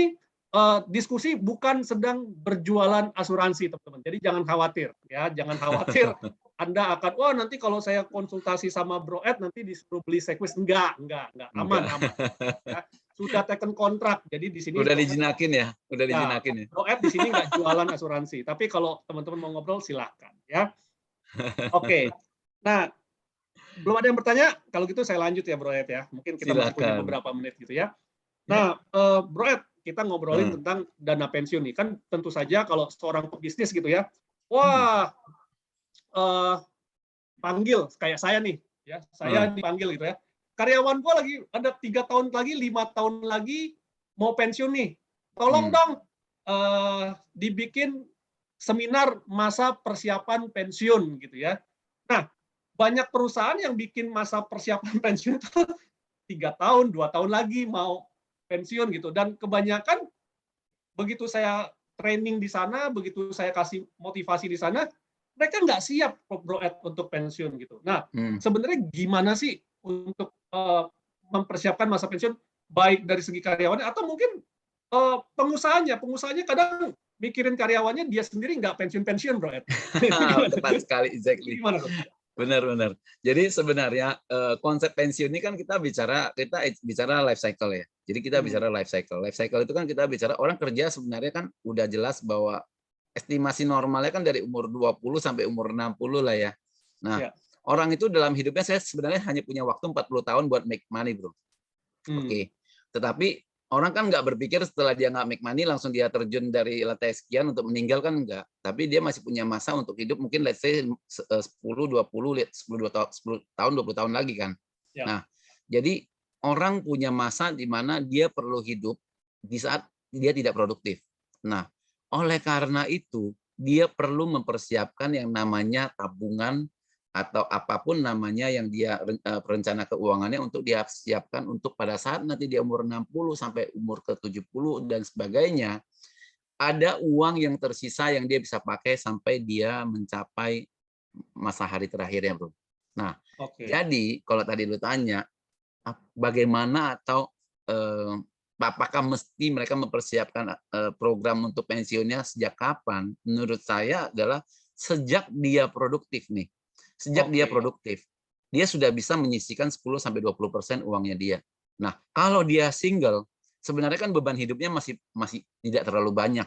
diskusi bukan sedang berjualan asuransi, teman-teman. Jadi jangan khawatir ya, jangan khawatir Anda akan wah nanti kalau saya konsultasi sama Bro Ed nanti disuruh beli sekwis. Enggak, aman. Ya. Sudah taken kontrak. Jadi di sini Udah dijinakin ya, udah dijinakin ya. Bro Ed di sini nggak jualan asuransi, tapi kalau teman-teman mau ngobrol silakan ya. Oke. Nah, belum ada yang bertanya? Kalau gitu saya lanjut ya, Bro Ed ya. Mungkin kita masih punya beberapa menit gitu ya. Nah, Bro Ed, kita ngobrolin tentang dana pensiun nih. Kan tentu saja kalau seorang pebisnis gitu ya, wah, panggil kayak saya nih, ya, saya dipanggil gitu ya. Karyawan gua lagi ada 3 tahun lagi, 5 tahun lagi mau pensiun nih. Tolong dong dibikin seminar masa persiapan pensiun gitu ya. Nah, banyak perusahaan yang bikin masa persiapan pensiun itu 3 tahun, 2 tahun lagi mau pensiun gitu. Dan kebanyakan begitu saya training di sana, begitu saya kasih motivasi di sana, mereka nggak siap, Bro Ed, untuk pensiun gitu. Nah, sebenarnya gimana sih untuk mempersiapkan masa pensiun, baik dari segi karyawannya atau mungkin pengusahanya kadang mikirin karyawannya, dia sendiri nggak pensiun-pensiun, Bro Ed. Tepat sekali, exactly. Gimana tuh? Benar-benar. Jadi sebenarnya konsep pensiun ini kan kita bicara life cycle ya. Jadi kita bicara life cycle. Life cycle itu kan kita bicara orang kerja sebenarnya kan udah jelas bahwa estimasi normalnya kan dari umur 20 sampai umur 60 lah ya. Nah, Ya. orang itu dalam hidupnya saya sebenarnya hanya punya waktu 40 tahun buat make money, Bro. Oke. Tetapi orang kan nggak berpikir setelah dia nggak make money langsung dia terjun dari lantai sekian untuk meninggal kan enggak. Tapi dia masih punya masa untuk hidup mungkin let's say 10, 20, 10 tahun, 20 tahun lagi kan. Ya. Nah, jadi orang punya masa di mana dia perlu hidup di saat dia tidak produktif. Nah, oleh karena itu dia perlu mempersiapkan yang namanya tabungan atau apapun namanya yang dia rencana keuangannya untuk dia siapkan untuk pada saat nanti dia umur 60 sampai umur ke 70 dan sebagainya, ada uang yang tersisa yang dia bisa pakai sampai dia mencapai masa hari terakhirnya, Bro. Nah, jadi kalau tadi lu tanya bagaimana atau apakah mesti mereka mempersiapkan program untuk pensiunnya sejak kapan? Menurut saya adalah sejak dia produktif nih. Sejak dia produktif, dia sudah bisa menyisihkan 10-20% uangnya dia. Nah, kalau dia single, sebenarnya kan beban hidupnya masih tidak terlalu banyak.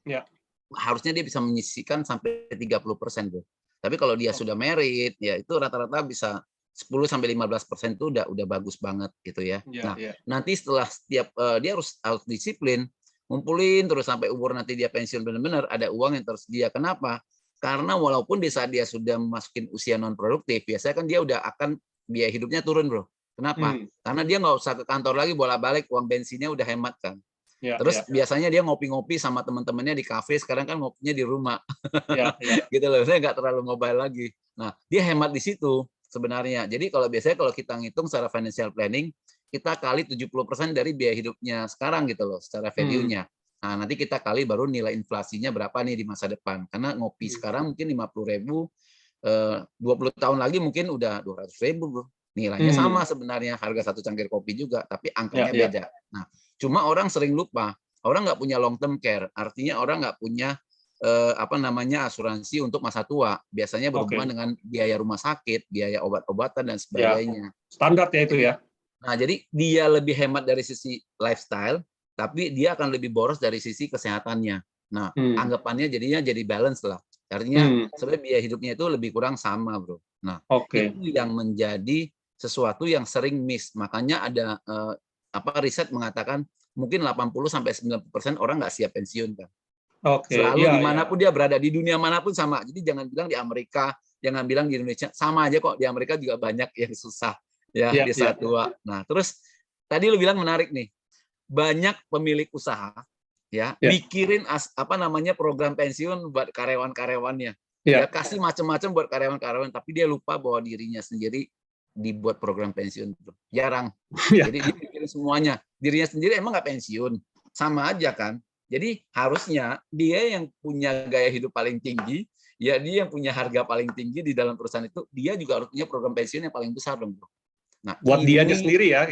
Ya. Harusnya dia bisa menyisihkan sampai 30%, Bro. Tapi kalau dia sudah married, ya itu rata-rata bisa 10-15% itu udah bagus banget gitu ya. Nah, nanti setelah setiap dia harus disiplin, ngumpulin terus sampai umur nanti dia pensiun benar-benar ada uang yang tersedia. Kenapa? Karena walaupun di saat dia sudah memasukin usia non produktif, biasanya kan dia udah akan biaya hidupnya turun, Bro. Kenapa? Karena dia nggak usah ke kantor lagi bolak-balik, uang bensinnya udah hemat kan. Terus biasanya dia ngopi-ngopi sama teman-temannya di kafe, sekarang kan ngopinya di rumah. Gitu loh, saya nggak terlalu mobile lagi. Nah, dia hemat di situ sebenarnya. Jadi biasanya kalau kita ngitung secara financial planning, kita kali 70% dari biaya hidupnya sekarang gitu loh, secara value-nya. Nah, nanti kita kali baru nilai inflasinya berapa nih di masa depan. Karena ngopi sekarang mungkin 50.000, 20 tahun lagi mungkin udah 200.000, Bro. Nilainya sama sebenarnya, harga satu cangkir kopi juga, tapi angkanya beda. Nah, cuma orang sering lupa, orang nggak punya long term care, artinya orang nggak punya asuransi untuk masa tua. Biasanya berhubungan dengan biaya rumah sakit, biaya obat-obatan dan sebagainya. Standar ya itu ya. Nah, jadi dia lebih hemat dari sisi lifestyle, tapi dia akan lebih boros dari sisi kesehatannya. Nah, anggapannya jadinya jadi balance lah. Artinya sebenarnya biaya hidupnya itu lebih kurang sama, Bro. Nah, itu yang menjadi sesuatu yang sering miss. Makanya ada riset mengatakan mungkin 80-90% orang nggak siap pensiun kan. Selalu dimanapun dia berada, di dunia manapun sama. Jadi jangan bilang di Amerika, jangan bilang di Indonesia, sama aja kok. Di Amerika juga banyak yang susah ya di saat tua. Nah, terus tadi lu bilang menarik nih, banyak pemilik usaha ya mikirin program pensiun buat karyawan-karyawannya. Ya kasih macam-macam buat karyawan-karyawan, tapi dia lupa bahwa dirinya sendiri dibuat program pensiun. Jarang. Jadi dia mikirin semuanya. Dirinya sendiri emang nggak pensiun, sama aja kan. Jadi harusnya dia yang punya gaya hidup paling tinggi, ya dia yang punya harga paling tinggi di dalam perusahaan itu, dia juga harus punya program pensiun yang paling besar dong, Bro. Nah, buat dianya sendiri ya.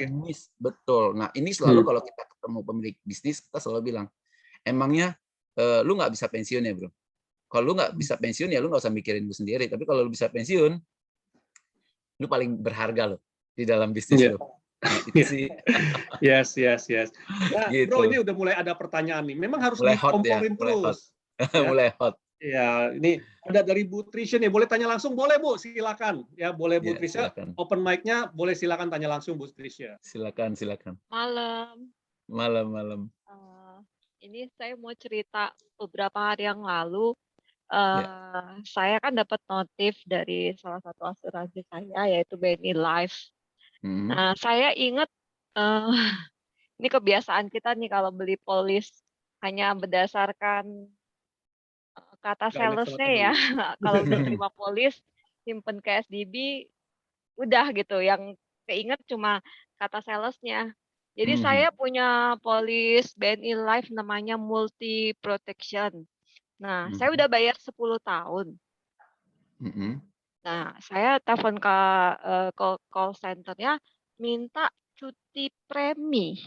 Betul. Nah, ini selalu kalau kita ketemu pemilik bisnis, kita selalu bilang, emangnya lu nggak bisa pensiun ya, Bro? Kalau lu nggak bisa pensiun ya lu nggak usah mikirin lu sendiri. Tapi kalau lu bisa pensiun, lu paling berharga loh di dalam bisnis lu. Nah, itu sih. Yes. Nah, gitu. Bro, ini udah mulai ada pertanyaan nih. Memang harus dikomporin terus. Mulai hot. Ya, ini ada dari Bu Trisha nih. Boleh tanya langsung? Boleh, Bu. Silakan. Ya, boleh Bu Trisha. Open mic-nya boleh silakan tanya langsung, Bu Trisha. Silakan. Malam. Ini saya mau cerita beberapa hari yang lalu. Saya kan dapat notif dari salah satu asuransi saya, yaitu BNI Life. Nah, saya ingat ini kebiasaan kita nih kalau beli polis hanya berdasarkan kata salesnya ya. Kalau udah terima polis, simpen ke SDB, udah gitu. Yang keinget cuma kata salesnya. Jadi saya punya polis BNI Life namanya Multi Protection. Nah, saya udah bayar 10 tahun. Nah, saya telepon ke call center-nya minta cuti premi.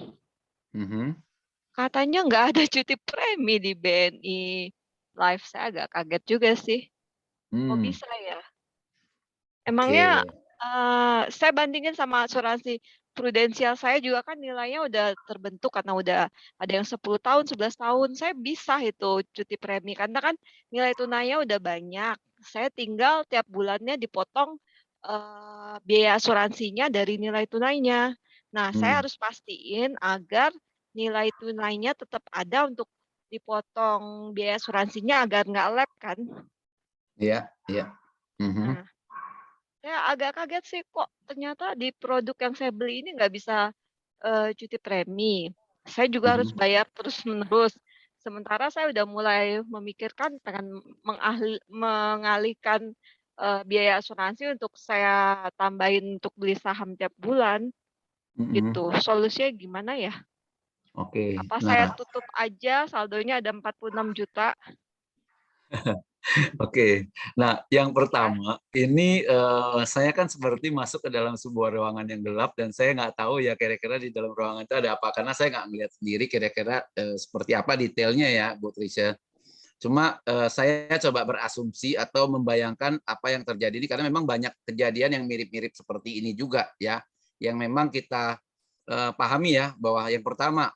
Katanya nggak ada cuti premi di BNI Life. Saya agak kaget juga sih. Kok bisa ya? Emangnya, Oke. saya bandingin sama asuransi prudensial saya juga kan nilainya udah terbentuk karena udah ada yang 10 tahun, 11 tahun, saya bisa itu cuti premi karena kan nilai tunainya udah banyak. Saya tinggal tiap bulannya dipotong, biaya asuransinya dari nilai tunainya. Nah, saya Hmm. harus pastiin agar nilai tunainya tetap ada untuk dipotong biaya asuransinya agar nggak lep kan. Iya, iya. Mhm, Nah, saya agak kaget sih kok ternyata di produk yang saya beli ini nggak bisa, cuti premi. Saya juga harus mhm. bayar terus-menerus. Sementara saya udah mulai memikirkan pengen mengalihkan, biaya asuransi untuk saya tambahin untuk beli saham tiap bulan, Mhm. gitu. Solusinya gimana ya? Oke. Apa saya Nah, tutup aja saldonya ada 46 juta? oke. Nah, yang pertama, ini, saya kan seperti masuk ke dalam sebuah ruangan yang gelap dan saya nggak tahu ya kira-kira di dalam ruangan itu ada apa, karena saya nggak ngelihat sendiri kira-kira, seperti apa detailnya ya, Bu Trisha. Cuma, saya coba berasumsi atau membayangkan apa yang terjadi ini karena memang banyak kejadian yang mirip-mirip seperti ini juga ya, yang memang kita, pahami ya, bahwa yang pertama,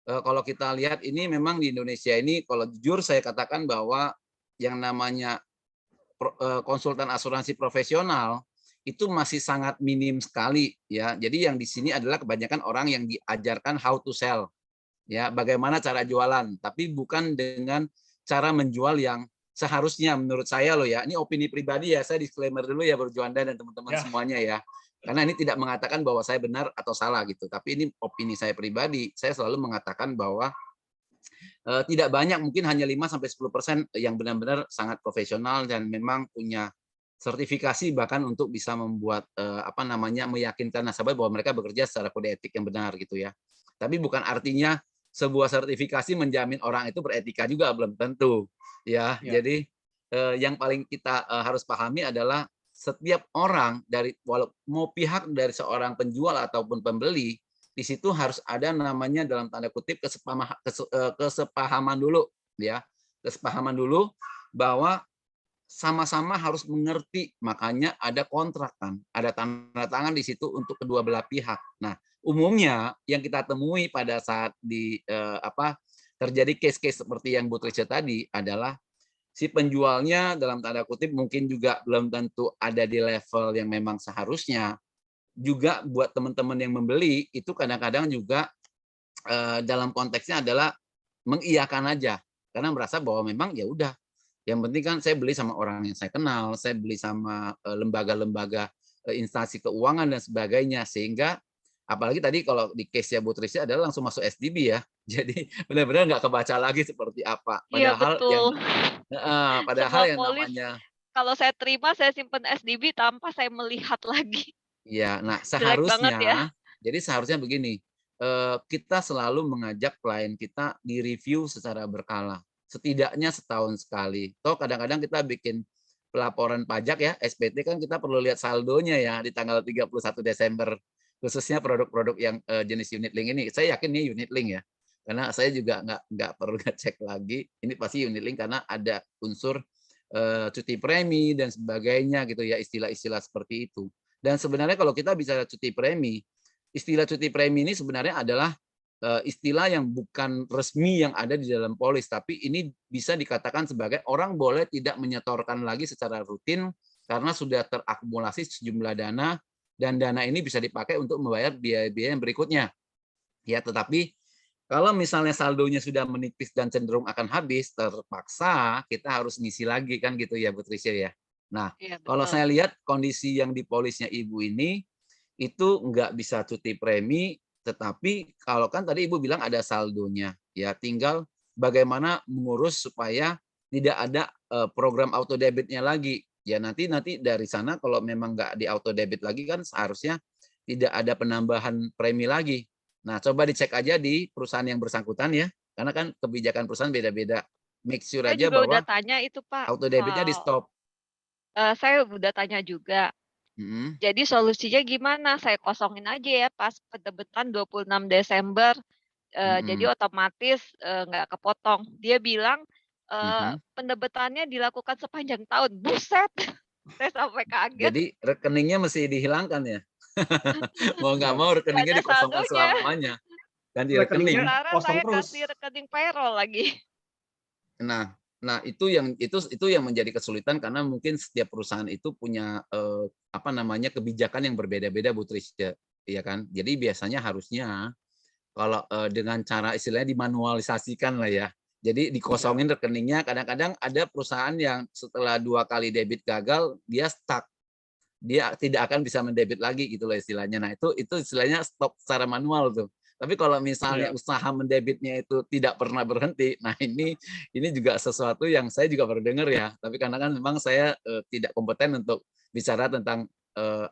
kalau kita lihat ini memang di Indonesia ini kalau jujur saya katakan bahwa yang namanya konsultan asuransi profesional itu masih sangat minim sekali ya. Jadi yang di sini adalah kebanyakan orang yang diajarkan how to sell ya, bagaimana cara jualan, tapi bukan dengan cara menjual yang seharusnya menurut saya loh ya. Ini opini pribadi ya, saya disclaimer dulu ya Bro Juanda dan teman-teman Ya, semuanya ya. Karena ini tidak mengatakan bahwa saya benar atau salah gitu, tapi ini opini saya pribadi. Saya selalu mengatakan bahwa tidak banyak, mungkin hanya 5-10% yang benar-benar sangat profesional dan memang punya sertifikasi bahkan untuk bisa membuat apa namanya meyakinkan nasabah bahwa mereka bekerja secara kode etik yang benar gitu ya. Tapi bukan artinya sebuah sertifikasi menjamin orang itu beretika juga belum tentu ya. ya, Jadi yang paling kita harus pahami adalah setiap orang dari walau mau pihak dari seorang penjual ataupun pembeli di situ harus ada namanya dalam tanda kutip kesepahaman dulu ya, kesepahaman dulu bahwa sama-sama harus mengerti, makanya ada kontrak kan, ada tanda tangan di situ untuk kedua belah pihak. Nah, umumnya yang kita temui pada saat di apa terjadi case-case seperti yang Bu Trisha tadi adalah si penjualnya dalam tanda kutip mungkin juga belum tentu ada di level yang memang seharusnya. Juga buat teman-teman yang membeli itu kadang-kadang juga dalam konteksnya adalah mengiyakan aja karena merasa bahwa memang ya udah yang penting kan saya beli sama orang yang saya kenal, saya beli sama lembaga-lembaga instansi keuangan dan sebagainya sehingga apalagi tadi kalau di case ya Bu Trisya adalah langsung masuk SDB ya. Jadi benar-benar nggak kebaca lagi seperti apa. Iya Padahal yang betul. padahal Semua yang polis namanya kalau saya terima saya simpen SDB tanpa saya melihat lagi. iya, nah Jelek banget ya. seharusnya begini, kita selalu mengajak klien kita di-review secara berkala, setidaknya setahun sekali. Toh kadang-kadang kita bikin pelaporan pajak ya, SPT kan kita perlu lihat saldonya ya di tanggal 31 Desember, khususnya produk-produk yang, jenis unit link ini. Saya yakin ini unit link ya, karena saya juga nggak perlu ngecek lagi, ini pasti unit link karena ada unsur, cuti premi dan sebagainya gitu ya, istilah-istilah seperti itu. Dan sebenarnya kalau kita bicara cuti premi, istilah cuti premi ini sebenarnya adalah istilah yang bukan resmi yang ada di dalam polis, tapi ini bisa dikatakan sebagai orang boleh tidak menyetorkan lagi secara rutin karena sudah terakumulasi sejumlah dana dan dana ini bisa dipakai untuk membayar biaya-biaya yang berikutnya. Ya, tetapi kalau misalnya saldonya sudah menipis dan cenderung akan habis, terpaksa kita harus ngisi lagi kan gitu ya Bu Trisya ya. Nah, Iya kalau betul. saya lihat kondisi yang di polisnya Ibu ini, itu nggak bisa cuti premi, tetapi kalau kan tadi Ibu bilang ada saldonya, ya tinggal bagaimana mengurus supaya tidak ada program auto debitnya lagi. Ya nanti nanti dari sana kalau memang nggak di auto debit lagi kan seharusnya tidak ada penambahan premi lagi. Nah, coba dicek aja di perusahaan yang bersangkutan ya, karena kan kebijakan perusahaan beda-beda. Make sure Saya aja juga udah bahwa tanya itu Pak auto debitnya di soal stop. saya udah tanya juga. Mhm, Jadi solusinya gimana? Saya kosongin aja ya pas penebetan 26 Desember, jadi mhm, otomatis, nggak kepotong. Dia bilang, mhm. penebetannya dilakukan sepanjang tahun. Buset! Saya sampai kaget. Jadi rekeningnya mesti dihilangkan ya? Mau nggak Ya, mau Nggak ada rekeningnya dikosongkan saldonya. selamanya. Ganti rekeningnya rekening. Sementara kosong saya terus. kasih rekening payroll lagi. Nah, itu yang menjadi kesulitan karena mungkin setiap perusahaan itu punya apa namanya kebijakan yang berbeda-beda, Bu Trisha, ya kan? Jadi biasanya harusnya kalau dengan cara istilahnya dimanualisasikan lah ya. Jadi Ya, dikosongin rekeningnya. Kadang-kadang ada perusahaan yang setelah 2 kali debit gagal, dia stuck. Dia tidak akan bisa mendebit lagi gitu loh istilahnya. Nah, itu istilahnya stop secara manual tuh. Tapi kalau misalnya ya, usaha mendebitnya itu tidak pernah berhenti, nah ini juga sesuatu yang saya juga baru dengar ya. Tapi karena kan memang saya tidak kompeten untuk bicara tentang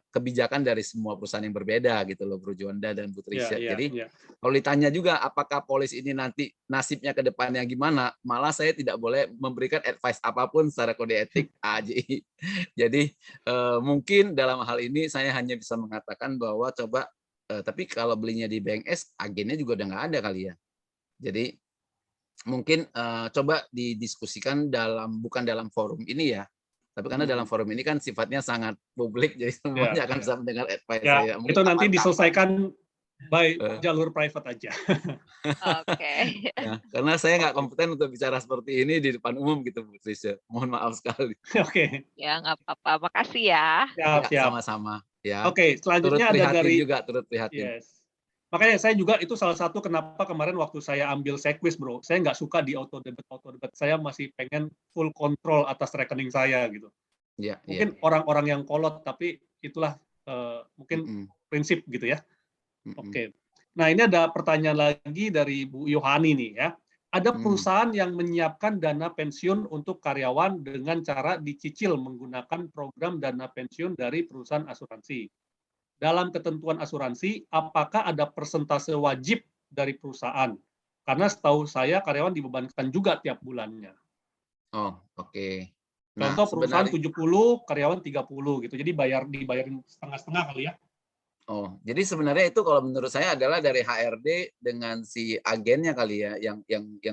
kebijakan dari semua perusahaan yang berbeda gitu loh, Bro Juanda dan Bu ya, Trisha. ya, Jadi ya. kalau ditanya juga apakah Polis ini nanti nasibnya ke depannya gimana, malah saya tidak boleh memberikan advice apapun secara kode etik AJI. Jadi mungkin dalam hal ini saya hanya bisa mengatakan bahwa coba tapi kalau belinya di BNS agennya juga udah nggak ada kali ya. Jadi mungkin coba didiskusikan bukan dalam forum ini ya, tapi karena dalam forum ini kan sifatnya sangat publik, jadi Ya, semuanya akan bisa mendengar advice ya, saya. Mungkin itu nanti kapan-kapan diselesaikan by eh, jalur private aja. Oke. ya, karena saya nggak Oke, kompeten untuk bicara seperti ini di depan umum gitu, Bu Trisha. Mohon maaf sekali. oke, Ya, nggak apa-apa. Makasih ya. siap, Ya, siap. sama-sama. Ya, Oke, turut selanjutnya ada prihatin dari juga, turut prihatin. yes. Makanya saya juga itu salah satu kenapa kemarin waktu saya ambil Sequis, Bro. Saya nggak suka di auto debit. Saya masih pengen full control atas rekening saya gitu. Ya, ya. Mungkin orang-orang yang kolot, tapi itulah mungkin Mm-mm, prinsip gitu ya. mm-mm, Oke. Nah, ini ada pertanyaan lagi dari Bu Yohani nih ya. Ada mm. perusahaan yang menyiapkan dana pensiun untuk karyawan dengan cara dicicil menggunakan program dana pensiun dari perusahaan asuransi. Dalam ketentuan asuransi, apakah ada persentase wajib dari perusahaan? Karena setahu saya karyawan dibebankan juga tiap bulannya. Oh, oke. Nah, Contoh perusahaan sebenarnya 70, karyawan 30 gitu. Jadi dibayarin setengah-setengah kali ya. jadi sebenarnya itu kalau menurut saya adalah dari HRD dengan si agennya kali ya yang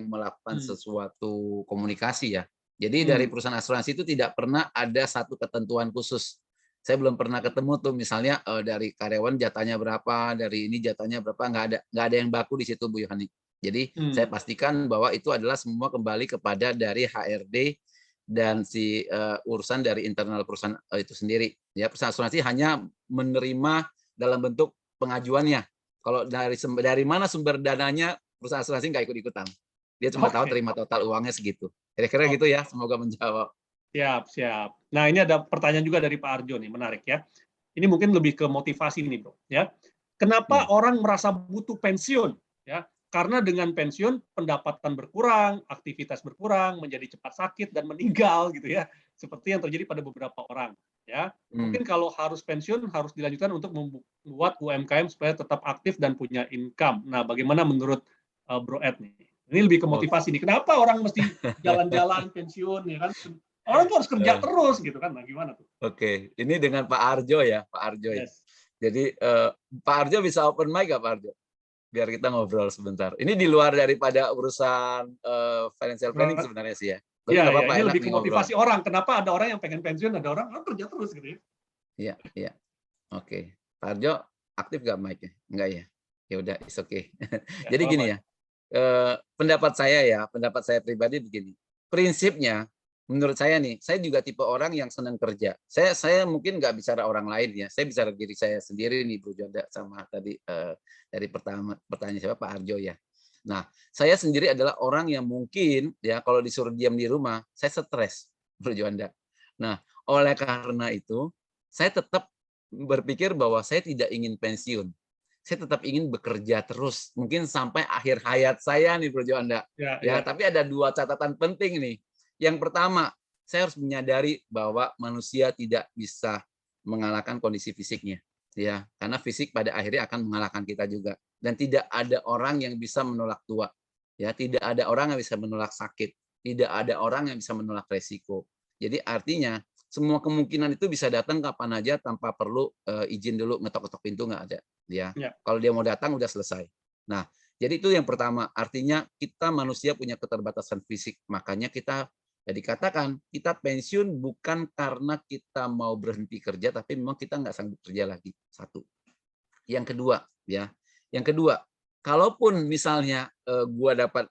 melakukan Hmm. sesuatu komunikasi ya. Jadi dari Hmm. perusahaan asuransi itu tidak pernah ada satu ketentuan khusus. Saya belum pernah ketemu tuh misalnya dari karyawan jatahnya berapa, dari ini jatahnya berapa, nggak ada yang baku di situ Bu Yohani. Jadi saya Hmm. pastikan bahwa itu adalah semua kembali kepada dari HRD dan si urusan dari internal perusahaan itu sendiri. Ya, perusahaan asuransi hanya menerima dalam bentuk pengajuannya. Kalau dari mana sumber dananya, perusahaan asuransi nggak ikut-ikutan. Dia cuma tahu Oke, terima total uangnya segitu. Kira-kira gitu oke. ya, semoga menjawab. Siap, siap. Nah, ini ada pertanyaan juga dari Pak Arjo nih, menarik ya. Ini mungkin lebih ke motivasi nih, Bro. Ya, kenapa Ya. orang merasa butuh pensiun? Ya, karena dengan pensiun pendapatan berkurang, aktivitas berkurang, menjadi cepat sakit dan meninggal gitu ya. Seperti yang terjadi pada beberapa orang. Ya, Hmm. mungkin kalau harus pensiun harus dilanjutkan untuk membuat UMKM supaya tetap aktif dan punya income. Nah, bagaimana menurut Bro Ed nih? Ini lebih ke Oh. motivasi nih. Kenapa orang mesti jalan-jalan pensiun ya kan? Orang tuh harus kerja terus gitu kan. Nah, gimana tuh? Oke, ini dengan Pak Arjo ya, Pak Arjo ya. Yes. Jadi Pak Arjo bisa open mic nggak Pak Arjo? Biar kita ngobrol sebentar. Ini di luar daripada urusan financial planning sebenarnya sih ya. Tapi Iya, nggak iya. apa-apa, Ini enak lebih ke nih ngobrol. motivasi orang. Kenapa ada orang yang pengen pensiun, ada orang kerja terus gitu ya. Iya, iya. Oke. Pak Arjo aktif nggak mic-nya? Enggak ya? Ya udah, it's okay. Ya, Jadi nggak gini apa-apa. ya, pendapat saya pribadi begini. Prinsipnya, menurut saya nih, saya juga tipe orang yang senang kerja. Saya mungkin nggak bicara orang lain ya, saya bicara diri saya sendiri nih, Bro Jonda, sama tadi dari pertanyaan siapa Pak Arjo ya. Nah, saya sendiri adalah orang yang mungkin ya kalau disuruh diam di rumah, saya stres, Bro Jonda. Nah, oleh karena itu, saya tetap berpikir bahwa saya tidak ingin pensiun. Saya tetap ingin bekerja terus, mungkin sampai akhir hayat saya nih Bro Juanda. Ya, Ya, ya. tapi ada 2 catatan penting nih. Yang pertama, saya harus menyadari bahwa manusia tidak bisa mengalahkan kondisi fisiknya. Ya, karena fisik pada akhirnya akan mengalahkan kita juga. Dan tidak ada orang yang bisa menolak tua. Ya, tidak ada orang yang bisa menolak sakit. Tidak ada orang yang bisa menolak resiko. Jadi artinya semua kemungkinan itu bisa datang kapan aja tanpa perlu izin dulu ngetok-ngetok pintu, nggak ada. Ya, Ya. kalau dia mau datang udah selesai. Nah, jadi itu yang pertama. Artinya kita manusia punya keterbatasan fisik, makanya kita Jadi katakan kita pensiun bukan karena kita mau berhenti kerja, tapi memang kita nggak sanggup kerja lagi. Satu. Yang kedua, ya. Yang kedua, kalaupun misalnya gua dapat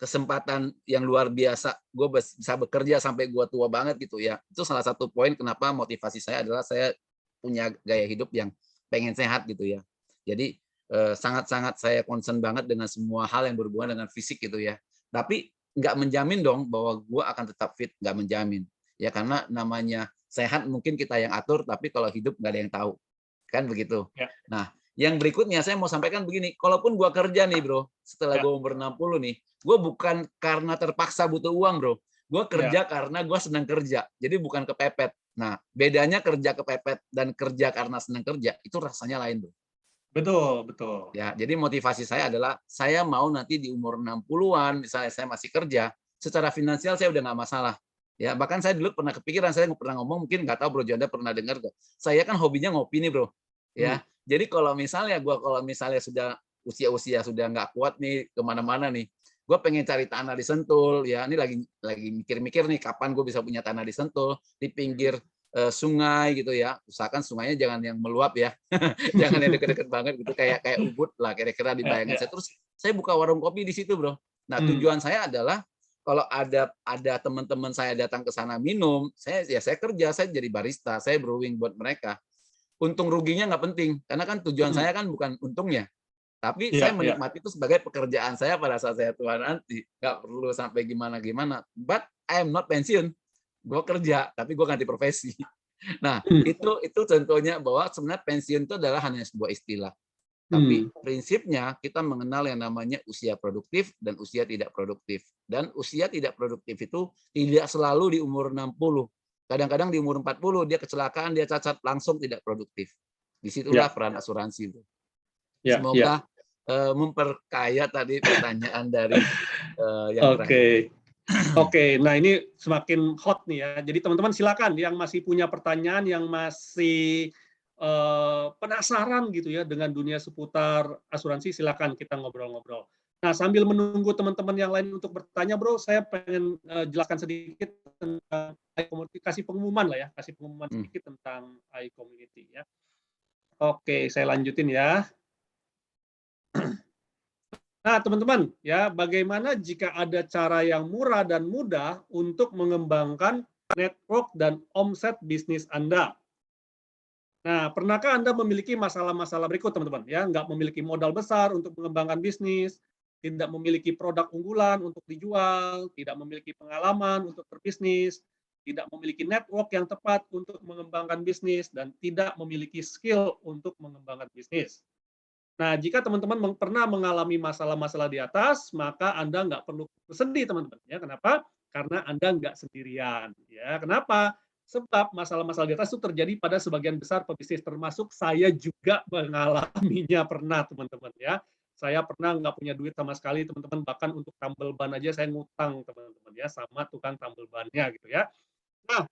kesempatan yang luar biasa, gue bisa bekerja sampai gue tua banget gitu ya. Itu salah satu poin kenapa motivasi saya adalah saya punya gaya hidup yang pengen sehat gitu ya. Jadi sangat-sangat saya concern banget dengan semua hal yang berhubungan dengan fisik gitu ya. Tapi nggak menjamin dong bahwa gue akan tetap fit, nggak menjamin. Ya karena namanya sehat mungkin kita yang atur, tapi kalau hidup nggak ada yang tahu. Kan begitu. Ya. Nah, yang berikutnya saya mau sampaikan begini, kalaupun gue kerja nih bro, setelah Ya. gue umur 60 nih, gue bukan karena terpaksa butuh uang bro, gue kerja karena gue senang kerja, jadi bukan kepepet. Nah, bedanya kerja kepepet dan kerja karena senang kerja, itu rasanya lain bro. Betul, betul. Ya, jadi motivasi saya adalah saya mau nanti di umur 60-an, misalnya saya masih kerja, secara finansial saya udah nggak masalah. Ya, bahkan saya dulu pernah kepikiran, saya pernah ngomong, mungkin nggak tahu Bro Jonda pernah dengar nggak? Saya kan hobinya ngopi nih Bro. Ya, jadi kalau misalnya sudah usia sudah nggak kuat nih kemana-mana nih, gue pengen cari tanah di Sentul. Ya, ini lagi mikir-mikir nih kapan gue bisa punya tanah di Sentul di pinggir sungai gitu ya. Usahakan sungainya jangan yang meluap ya. Jangan yang deket-deket banget gitu kayak Ubud lah kira-kira di bayangan saya. Terus saya buka warung kopi di situ, Bro. Nah, tujuan saya adalah kalau ada teman-teman saya datang ke sana minum, saya kerja, saya jadi barista, saya brewing buat mereka. Untung ruginya nggak penting, karena kan tujuan saya kan bukan untungnya. Tapi saya menikmati itu sebagai pekerjaan saya pada saat saya tua nanti. Nggak perlu sampai gimana-gimana. But I am not pensiun. Gue kerja, tapi gue ganti profesi. Nah, itu contohnya bahwa sebenarnya pensiun itu adalah hanya sebuah istilah. Tapi prinsipnya kita mengenal yang namanya usia produktif dan usia tidak produktif. Dan usia tidak produktif itu tidak selalu di umur 60. Kadang-kadang di umur 40 dia kecelakaan, dia cacat, langsung tidak produktif. Disitulah peran asuransi. Semoga memperkaya tadi pertanyaan dari yang terakhir. Oke, nah ini semakin hot nih ya. Jadi teman-teman silakan yang masih punya pertanyaan, yang masih penasaran gitu ya dengan dunia seputar asuransi, silakan kita ngobrol-ngobrol. Nah, sambil menunggu teman-teman yang lain untuk bertanya, Bro, saya pengen jelaskan sedikit tentang iCommunity, kasih pengumuman lah ya, kasih pengumuman sedikit tentang iCommunity ya. Oke, saya lanjutin ya. Nah, teman-teman, ya, bagaimana jika ada cara yang murah dan mudah untuk mengembangkan network dan omset bisnis Anda? Nah, pernahkah Anda memiliki masalah-masalah berikut, teman-teman? Ya, nggak memiliki modal besar untuk mengembangkan bisnis, tidak memiliki produk unggulan untuk dijual, tidak memiliki pengalaman untuk berbisnis, tidak memiliki network yang tepat untuk mengembangkan bisnis, dan tidak memiliki skill untuk mengembangkan bisnis. Nah, jika teman-teman pernah mengalami masalah-masalah di atas, maka Anda nggak perlu bersedih, teman-teman. Ya, kenapa? Karena Anda nggak sendirian. Ya, kenapa? Sebab masalah-masalah di atas itu terjadi pada sebagian besar pebisnis, termasuk saya juga mengalaminya pernah, teman-teman. Ya, saya pernah nggak punya duit sama sekali, teman-teman. Bahkan untuk tambal ban aja saya ngutang, teman-teman. Ya, sama tukang tambal bannya gitu ya. Nah,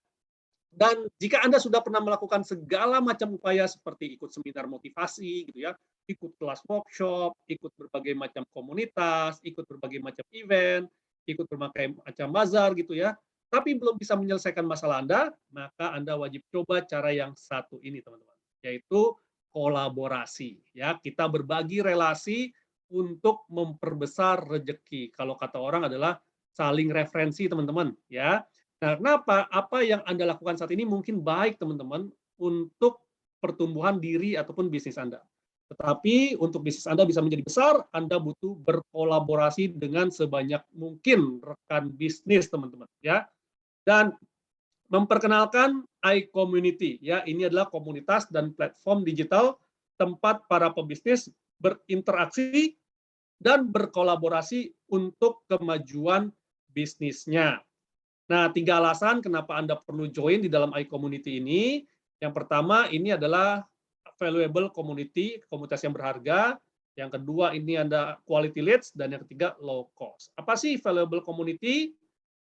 dan jika Anda sudah pernah melakukan segala macam upaya seperti ikut seminar motivasi, gitu ya, ikut kelas workshop, ikut berbagai macam komunitas, ikut berbagai macam event, ikut berbagai macam bazar, gitu ya, tapi belum bisa menyelesaikan masalah Anda, maka Anda wajib coba cara yang satu ini, teman-teman, yaitu kolaborasi. Ya, kita berbagi relasi untuk memperbesar rezeki. Kalau kata orang adalah saling referensi, teman-teman. Ya. Nah, kenapa? Apa yang Anda lakukan saat ini mungkin baik, teman-teman, untuk pertumbuhan diri ataupun bisnis Anda. Tetapi untuk bisnis Anda bisa menjadi besar, Anda butuh berkolaborasi dengan sebanyak mungkin rekan bisnis, teman-teman. Ya, dan memperkenalkan iCommunity. Ya, ini adalah komunitas dan platform digital tempat para pebisnis berinteraksi dan berkolaborasi untuk kemajuan bisnisnya. Nah, 3 alasan kenapa Anda perlu join di dalam iCommunity ini. Yang pertama, ini adalah valuable community, komunitas yang berharga. Yang kedua, ini ada quality leads. Dan yang ketiga, low cost. Apa sih valuable community?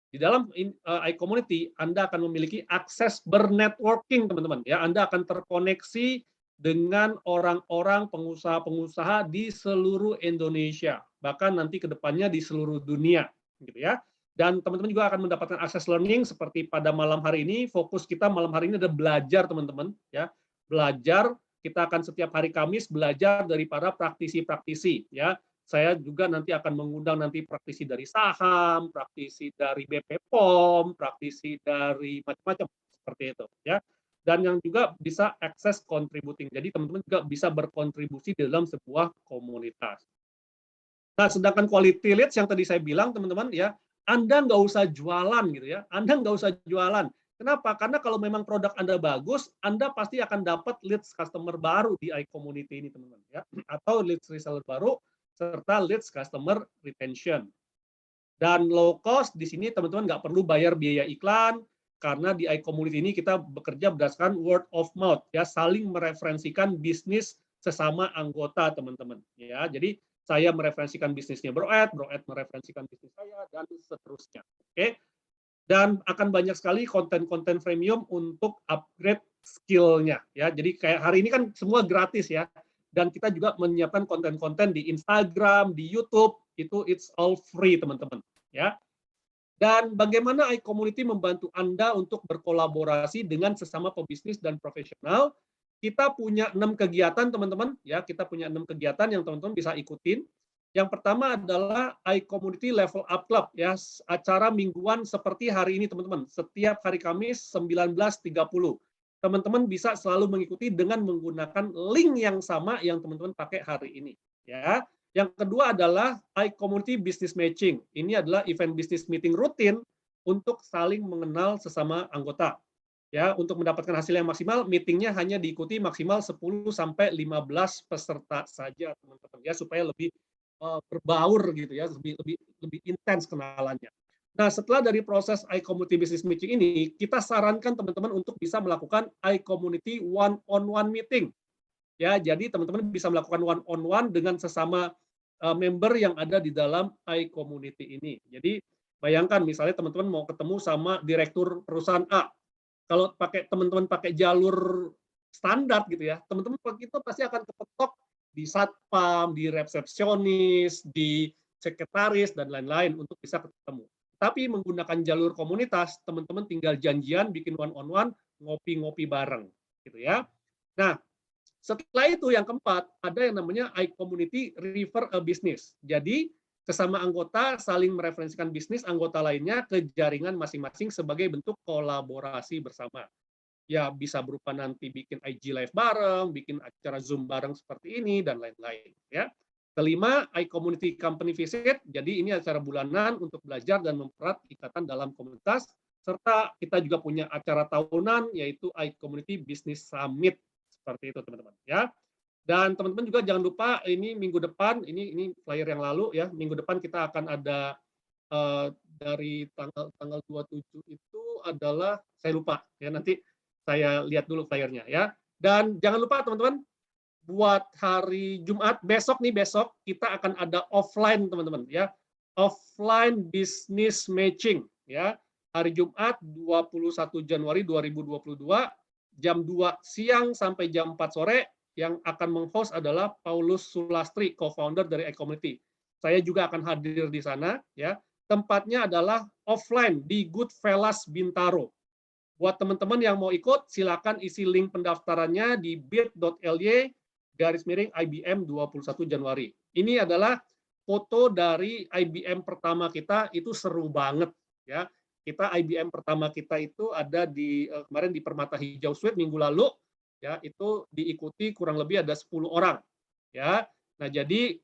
Di dalam iCommunity, Anda akan memiliki akses bernetworking, teman-teman. Ya, Anda akan terkoneksi dengan orang-orang pengusaha-pengusaha di seluruh Indonesia. Bahkan nanti ke depannya di seluruh dunia. Gitu ya. Dan teman-teman juga akan mendapatkan akses learning seperti pada malam hari ini. Fokus kita malam hari ini adalah belajar, teman-teman. Ya, belajar. Kita akan setiap hari Kamis belajar dari para praktisi-praktisi. Ya, saya juga nanti akan mengundang nanti praktisi dari saham, praktisi dari BP POM, praktisi dari macam-macam seperti itu. Ya, dan yang juga bisa akses contributing. Jadi teman-teman juga bisa berkontribusi dalam sebuah komunitas. Nah, sedangkan quality leads yang tadi saya bilang, teman-teman, ya, Anda nggak usah jualan gitu ya. Anda nggak usah jualan. Kenapa? Karena kalau memang produk Anda bagus, Anda pasti akan dapat leads customer baru di iCommunity ini, teman-teman, ya. Atau leads reseller baru serta leads customer retention. Dan low cost di sini teman-teman nggak perlu bayar biaya iklan karena di iCommunity ini kita bekerja berdasarkan word of mouth, ya, saling mereferensikan bisnis sesama anggota, teman-teman, ya. Jadi saya mereferensikan bisnisnya Bro Ed mereferensikan bisnis saya, dan seterusnya. Oke. Dan akan banyak sekali konten-konten premium untuk upgrade skill-nya, ya. Jadi kayak hari ini kan semua gratis ya. Dan kita juga menyiapkan konten-konten di Instagram, di YouTube, itu it's all free, teman-teman, ya. Dan bagaimana iCommunity membantu Anda untuk berkolaborasi dengan sesama pebisnis dan profesional? Kita punya 6 kegiatan, teman-teman, ya. Kita punya 6 kegiatan yang teman-teman bisa ikutin. Yang pertama adalah iCommunity Level Up Club, ya, acara mingguan seperti hari ini, teman-teman. Setiap hari Kamis 19.30. Teman-teman bisa selalu mengikuti dengan menggunakan link yang sama yang teman-teman pakai hari ini, ya. Yang kedua adalah iCommunity Business Matching. Ini adalah event business meeting rutin untuk saling mengenal sesama anggota. Ya, untuk mendapatkan hasil yang maksimal, meetingnya hanya diikuti maksimal 10 sampai 15 peserta saja, teman-teman, ya, supaya lebih berbaur gitu ya, lebih intens kenalannya. Nah, setelah dari proses iCommunity Business Meeting ini, kita sarankan teman-teman untuk bisa melakukan iCommunity one-on-one meeting. Ya, jadi teman-teman bisa melakukan one-on-one dengan sesama member yang ada di dalam iCommunity ini. Jadi bayangkan misalnya teman-teman mau ketemu sama direktur perusahaan A. Kalau teman-teman pakai jalur standar gitu ya, teman-teman itu pasti akan kepetok di satpam, di resepsionis, di sekretaris, dan lain-lain untuk bisa ketemu. Tapi menggunakan jalur komunitas, teman-teman tinggal janjian, bikin one-on-one, ngopi-ngopi bareng, gitu ya. Nah, setelah itu yang keempat, ada yang namanya iCommunity Refer a Business. Jadi, sesama anggota saling mereferensikan bisnis anggota lainnya ke jaringan masing-masing sebagai bentuk kolaborasi bersama. Ya, bisa berupa nanti bikin IG Live bareng, bikin acara Zoom bareng seperti ini, dan lain-lain. Ya. Kelima, iCommunity Company Visit. Jadi ini acara bulanan untuk belajar dan mempererat ikatan dalam komunitas. Serta kita juga punya acara tahunan, yaitu iCommunity Business Summit. Seperti itu, teman-teman. Ya. Dan teman-teman juga jangan lupa ini minggu depan, ini flyer yang lalu ya, minggu depan kita akan ada dari tanggal 27 itu adalah, saya lupa ya, nanti saya lihat dulu flyernya ya. Dan jangan lupa teman-teman, buat hari Jumat besok kita akan ada offline, teman-teman ya, offline business matching ya, hari Jumat 21 Januari 2022 jam 2 siang sampai jam 4 sore. Yang akan meng-host adalah Paulus Sulastri, co-founder dari iCommunity. Saya juga akan hadir di sana ya. Tempatnya adalah offline di Goodfellas Bintaro. Buat teman-teman yang mau ikut, silakan isi link pendaftarannya di bit.ly/IBM 21 Januari. Ini adalah foto dari IBM pertama kita, itu seru banget ya. IBM pertama kita itu ada di kemarin di Permata Hijau Suite minggu lalu. Ya, itu diikuti kurang lebih ada 10 orang. Ya. Nah, jadi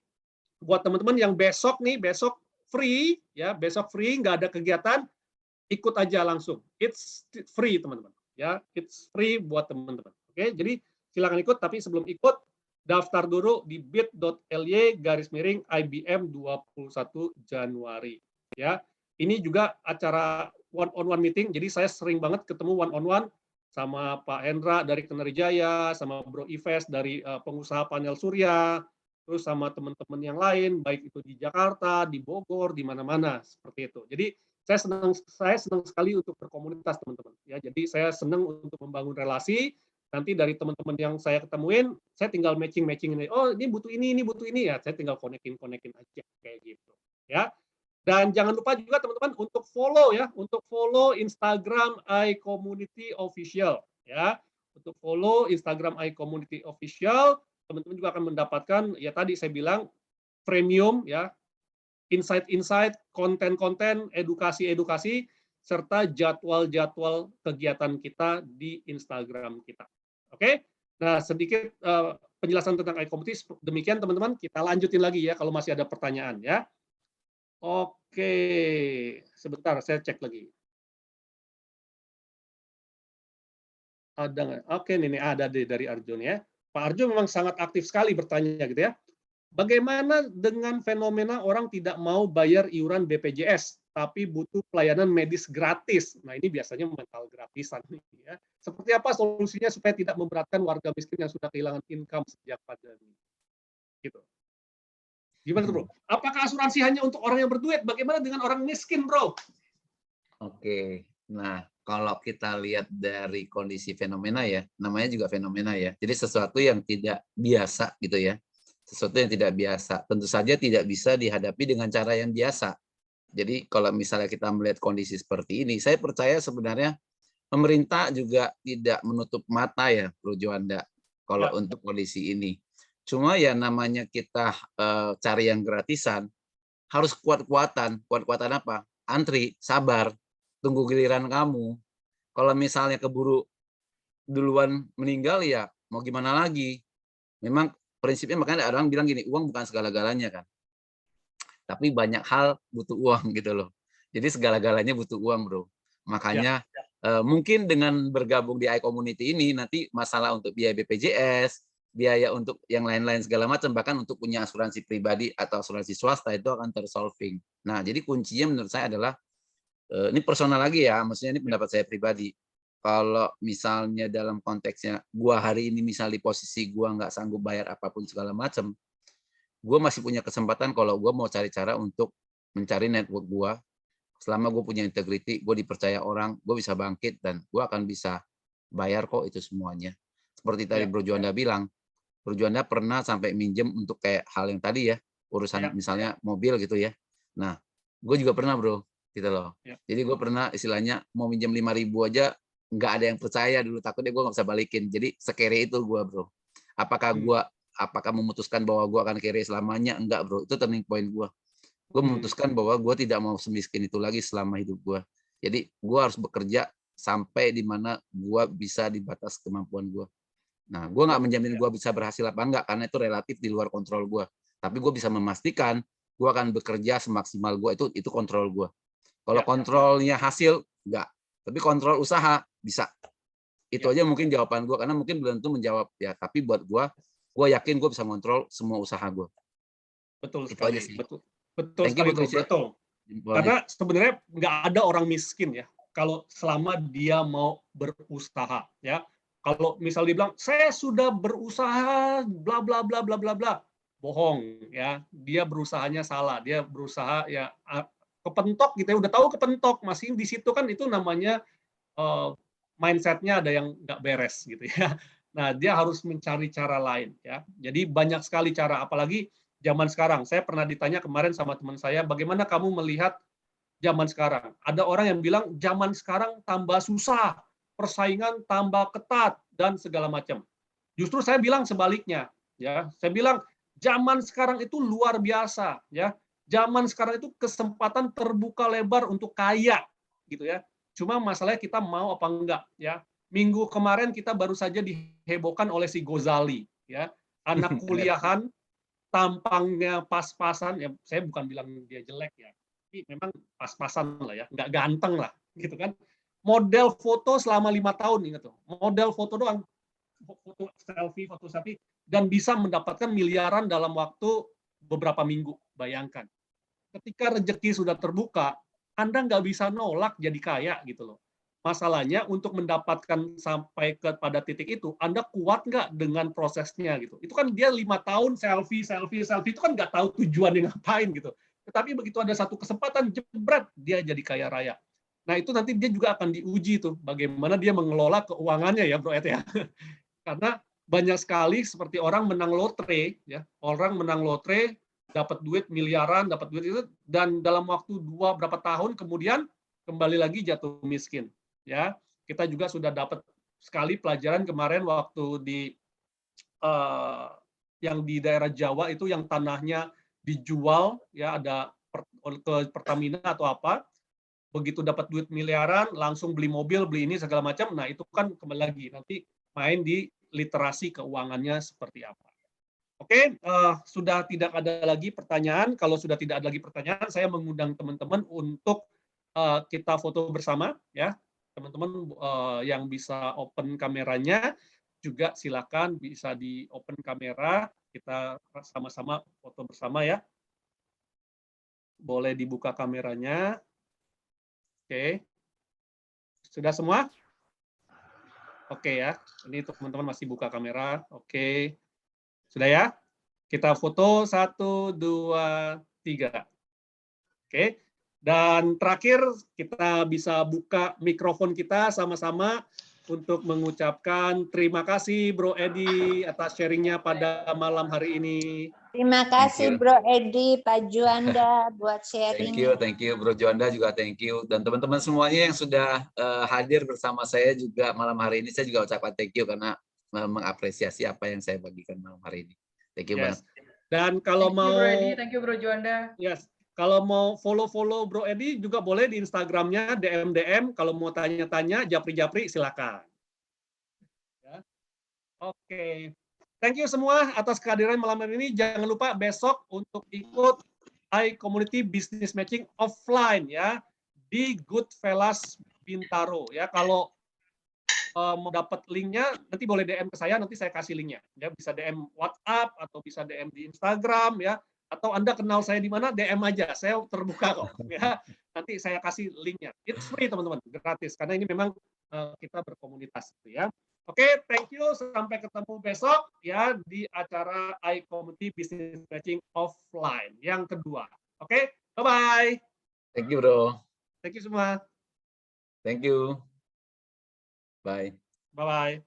buat teman-teman yang besok free, ya, besok free, nggak ada kegiatan, ikut aja langsung. It's free, teman-teman. Ya, it's free buat teman-teman. Oke, jadi silakan ikut, tapi sebelum ikut, daftar dulu di bit.ly/IBM 21 Januari. Ya, ini juga acara one-on-one meeting, jadi saya sering banget ketemu one-on-one sama Pak Hendra dari Kenerijaya, sama Bro Ives dari pengusaha panel surya, terus sama teman-teman yang lain, baik itu di Jakarta, di Bogor, di mana-mana, seperti itu. Jadi saya senang sekali untuk berkomunitas, teman-teman. Ya, jadi saya senang untuk membangun relasi. Nanti dari teman-teman yang saya ketemuin, saya tinggal matching ini. Oh, ini butuh ini ya. Saya tinggal konekin aja kayak gitu. Ya. Dan jangan lupa juga teman-teman untuk follow ya, untuk follow Instagram iCommunity Official ya. Untuk follow Instagram iCommunity Official, teman-teman juga akan mendapatkan ya tadi saya bilang premium ya, insight-insight, konten-konten, edukasi-edukasi serta jadwal-jadwal kegiatan kita di Instagram kita. Oke? Nah, sedikit penjelasan tentang iCommunity demikian teman-teman, kita lanjutin lagi ya kalau masih ada pertanyaan ya. Oke, sebentar saya cek lagi. Ada nggak? Oke, ini ada dari Arjun ya. Pak Arjun memang sangat aktif sekali bertanya gitu ya. Bagaimana dengan fenomena orang tidak mau bayar iuran BPJS, tapi butuh pelayanan medis gratis? Nah, ini biasanya mental gratisan nih ya. Seperti apa solusinya supaya tidak memberatkan warga miskin yang sudah kehilangan income sejak pandemi? Gitu. Gimana tuh, Bro? Apakah asuransi hanya untuk orang yang berduit? Bagaimana dengan orang miskin, Bro? Oke. Nah, kalau kita lihat dari kondisi fenomena ya, namanya juga fenomena ya. Jadi sesuatu yang tidak biasa gitu ya. Sesuatu yang tidak biasa. Tentu saja tidak bisa dihadapi dengan cara yang biasa. Jadi kalau misalnya kita melihat kondisi seperti ini, saya percaya sebenarnya pemerintah juga tidak menutup mata ya, Bro Juanda, kalau Ya. untuk kondisi ini. Cuma ya namanya kita cari yang gratisan, harus kuat-kuatan. Kuat-kuatan apa? Antri, sabar, tunggu giliran kamu. Kalau misalnya keburu duluan meninggal ya mau gimana lagi. Memang prinsipnya makanya ada orang bilang gini, uang bukan segala-galanya kan. Tapi banyak hal butuh uang gitu loh. Jadi segala-galanya butuh uang, Bro. Makanya mungkin dengan bergabung di iCommunity ini nanti masalah untuk biaya BPJS, biaya untuk yang lain-lain segala macam, bahkan untuk punya asuransi pribadi atau asuransi swasta itu akan tersolving. Nah, jadi kuncinya menurut saya adalah ini personal lagi ya, maksudnya ini pendapat saya pribadi. Kalau misalnya dalam konteksnya gua hari ini misal di posisi gua nggak sanggup bayar apapun segala macam, gue masih punya kesempatan kalau gue mau cari cara untuk mencari network gue. Selama gue punya integriti, gue dipercaya orang, gue bisa bangkit dan gue akan bisa bayar kok itu semuanya. Seperti tadi Bro Juanda bilang, Bro Juanda pernah sampai minjem untuk kayak hal yang tadi ya, urusan misalnya mobil gitu ya. Nah, gue juga pernah Bro, gitu loh. Jadi gue pernah istilahnya mau minjem 5.000 aja, nggak ada yang percaya dulu, takutnya gue nggak bisa balikin. Jadi sekere itu gue Bro. Apakah memutuskan bahwa gue akan kere selamanya? Enggak, Bro. Itu turning point gue. Gue memutuskan bahwa gue tidak mau semiskin itu lagi selama hidup gue. Jadi gue harus bekerja sampai di mana gue bisa di batas kemampuan gue. Nah, gue nggak menjamin gue bisa berhasil apa enggak, karena itu relatif di luar kontrol gue. Tapi gue bisa memastikan gue akan bekerja semaksimal gue, itu kontrol gue. Kalau kontrolnya hasil, enggak. Tapi kontrol usaha, bisa. Itu aja mungkin jawaban gue, karena mungkin belum tentu menjawab ya. Tapi buat gue yakin gue bisa kontrol semua usaha gue. Betul Itu sekali. aja sih. Betul sekali, Bro. Betul. Karena sebenarnya nggak ada orang miskin ya, kalau selama dia mau berusaha ya. Kalau misal dibilang saya sudah berusaha bla bla bla bla bla bla, bohong ya. Dia berusahanya salah. Dia berusaha ya kepentok gitu ya. Udah tahu kepentok, masih di situ kan itu namanya mindsetnya ada yang nggak beres gitu ya. Nah, dia harus mencari cara lain ya. Jadi banyak sekali cara, apalagi zaman sekarang. Saya pernah ditanya kemarin sama teman saya, bagaimana kamu melihat zaman sekarang? Ada orang yang bilang zaman sekarang tambah susah, persaingan tambah ketat dan segala macam. Justru saya bilang sebaliknya, ya. Saya bilang zaman sekarang itu luar biasa, ya. Zaman sekarang itu kesempatan terbuka lebar untuk kaya, gitu ya. Cuma masalahnya kita mau apa enggak, ya. Minggu kemarin kita baru saja dihebohkan oleh si Gozali, ya. Anak kuliahan, tampangnya pas-pasan, ya saya bukan bilang dia jelek ya, tapi memang pas-pasan lah ya, nggak ganteng lah, gitu kan. Model foto selama 5 tahun, ingat tuh, model foto doang, foto selfie, dan bisa mendapatkan miliaran dalam waktu beberapa minggu. Bayangkan, ketika rezeki sudah terbuka, Anda nggak bisa nolak jadi kaya gitu loh. Masalahnya untuk mendapatkan sampai kepada titik itu, Anda kuat nggak dengan prosesnya gitu. Itu kan dia 5 tahun selfie itu kan nggak tahu tujuannya ngapain gitu. Tetapi begitu ada satu kesempatan, jebret, dia jadi kaya raya. Nah itu nanti dia juga akan diuji tuh, bagaimana dia mengelola keuangannya ya Bro Ed ya. Karena banyak sekali seperti orang menang lotre, ya, orang menang lotre dapat duit miliaran, dapat duit itu, dan dalam waktu berapa tahun kemudian kembali lagi jatuh miskin. Ya, kita juga sudah dapat sekali pelajaran kemarin waktu di yang di daerah Jawa itu yang tanahnya dijual, ya ada ke Pertamina atau apa, begitu dapat duit miliaran langsung beli mobil, beli ini segala macam. Nah itu kan kembali lagi nanti main di literasi keuangannya seperti apa. Oke, sudah tidak ada lagi pertanyaan. Kalau sudah tidak ada lagi pertanyaan, saya mengundang teman-teman untuk kita foto bersama, ya. Teman-teman yang bisa open kameranya juga silakan bisa di open kamera. Kita sama-sama foto bersama ya. Boleh dibuka kameranya. Oke, sudah semua? Oke ya. Ini teman-teman masih buka kamera. Oke. Sudah ya? Kita foto 1, 2, 3. Oke. Dan terakhir kita bisa buka mikrofon kita sama-sama untuk mengucapkan terima kasih Bro Edi atas sharingnya pada malam hari ini. Terima kasih Bro Edi, Pak Juanda buat sharing. Thank you Bro Juanda juga thank you, dan teman-teman semuanya yang sudah hadir bersama saya juga malam hari ini. Saya juga ucapkan thank you karena mengapresiasi apa yang saya bagikan malam hari ini. Thank you banget. Dan kalau mau Bro Edi, thank you Bro Juanda. Yes. Kalau mau follow Bro Edi juga boleh di Instagramnya, DM. Kalau mau tanya-tanya, japri-japri silakan. Ya. Oke. Thank you semua atas kehadiran malam ini. Jangan lupa besok untuk ikut iCommunity Business Matching offline ya di Goodfellas Bintaro ya. Kalau mau dapat linknya nanti boleh DM ke saya, nanti saya kasih linknya. Ya bisa DM WhatsApp atau bisa DM di Instagram ya. Atau Anda kenal saya di mana, DM aja. Saya terbuka kok ya. Nanti saya kasih linknya. It's free teman-teman, gratis karena ini memang kita berkomunitas gitu ya. Oke, thank you. Sampai ketemu besok ya di acara iCommunity Business Matching offline yang kedua. Oke, bye-bye. Thank you, Bro. Thank you semua. Thank you. Bye. Bye-bye.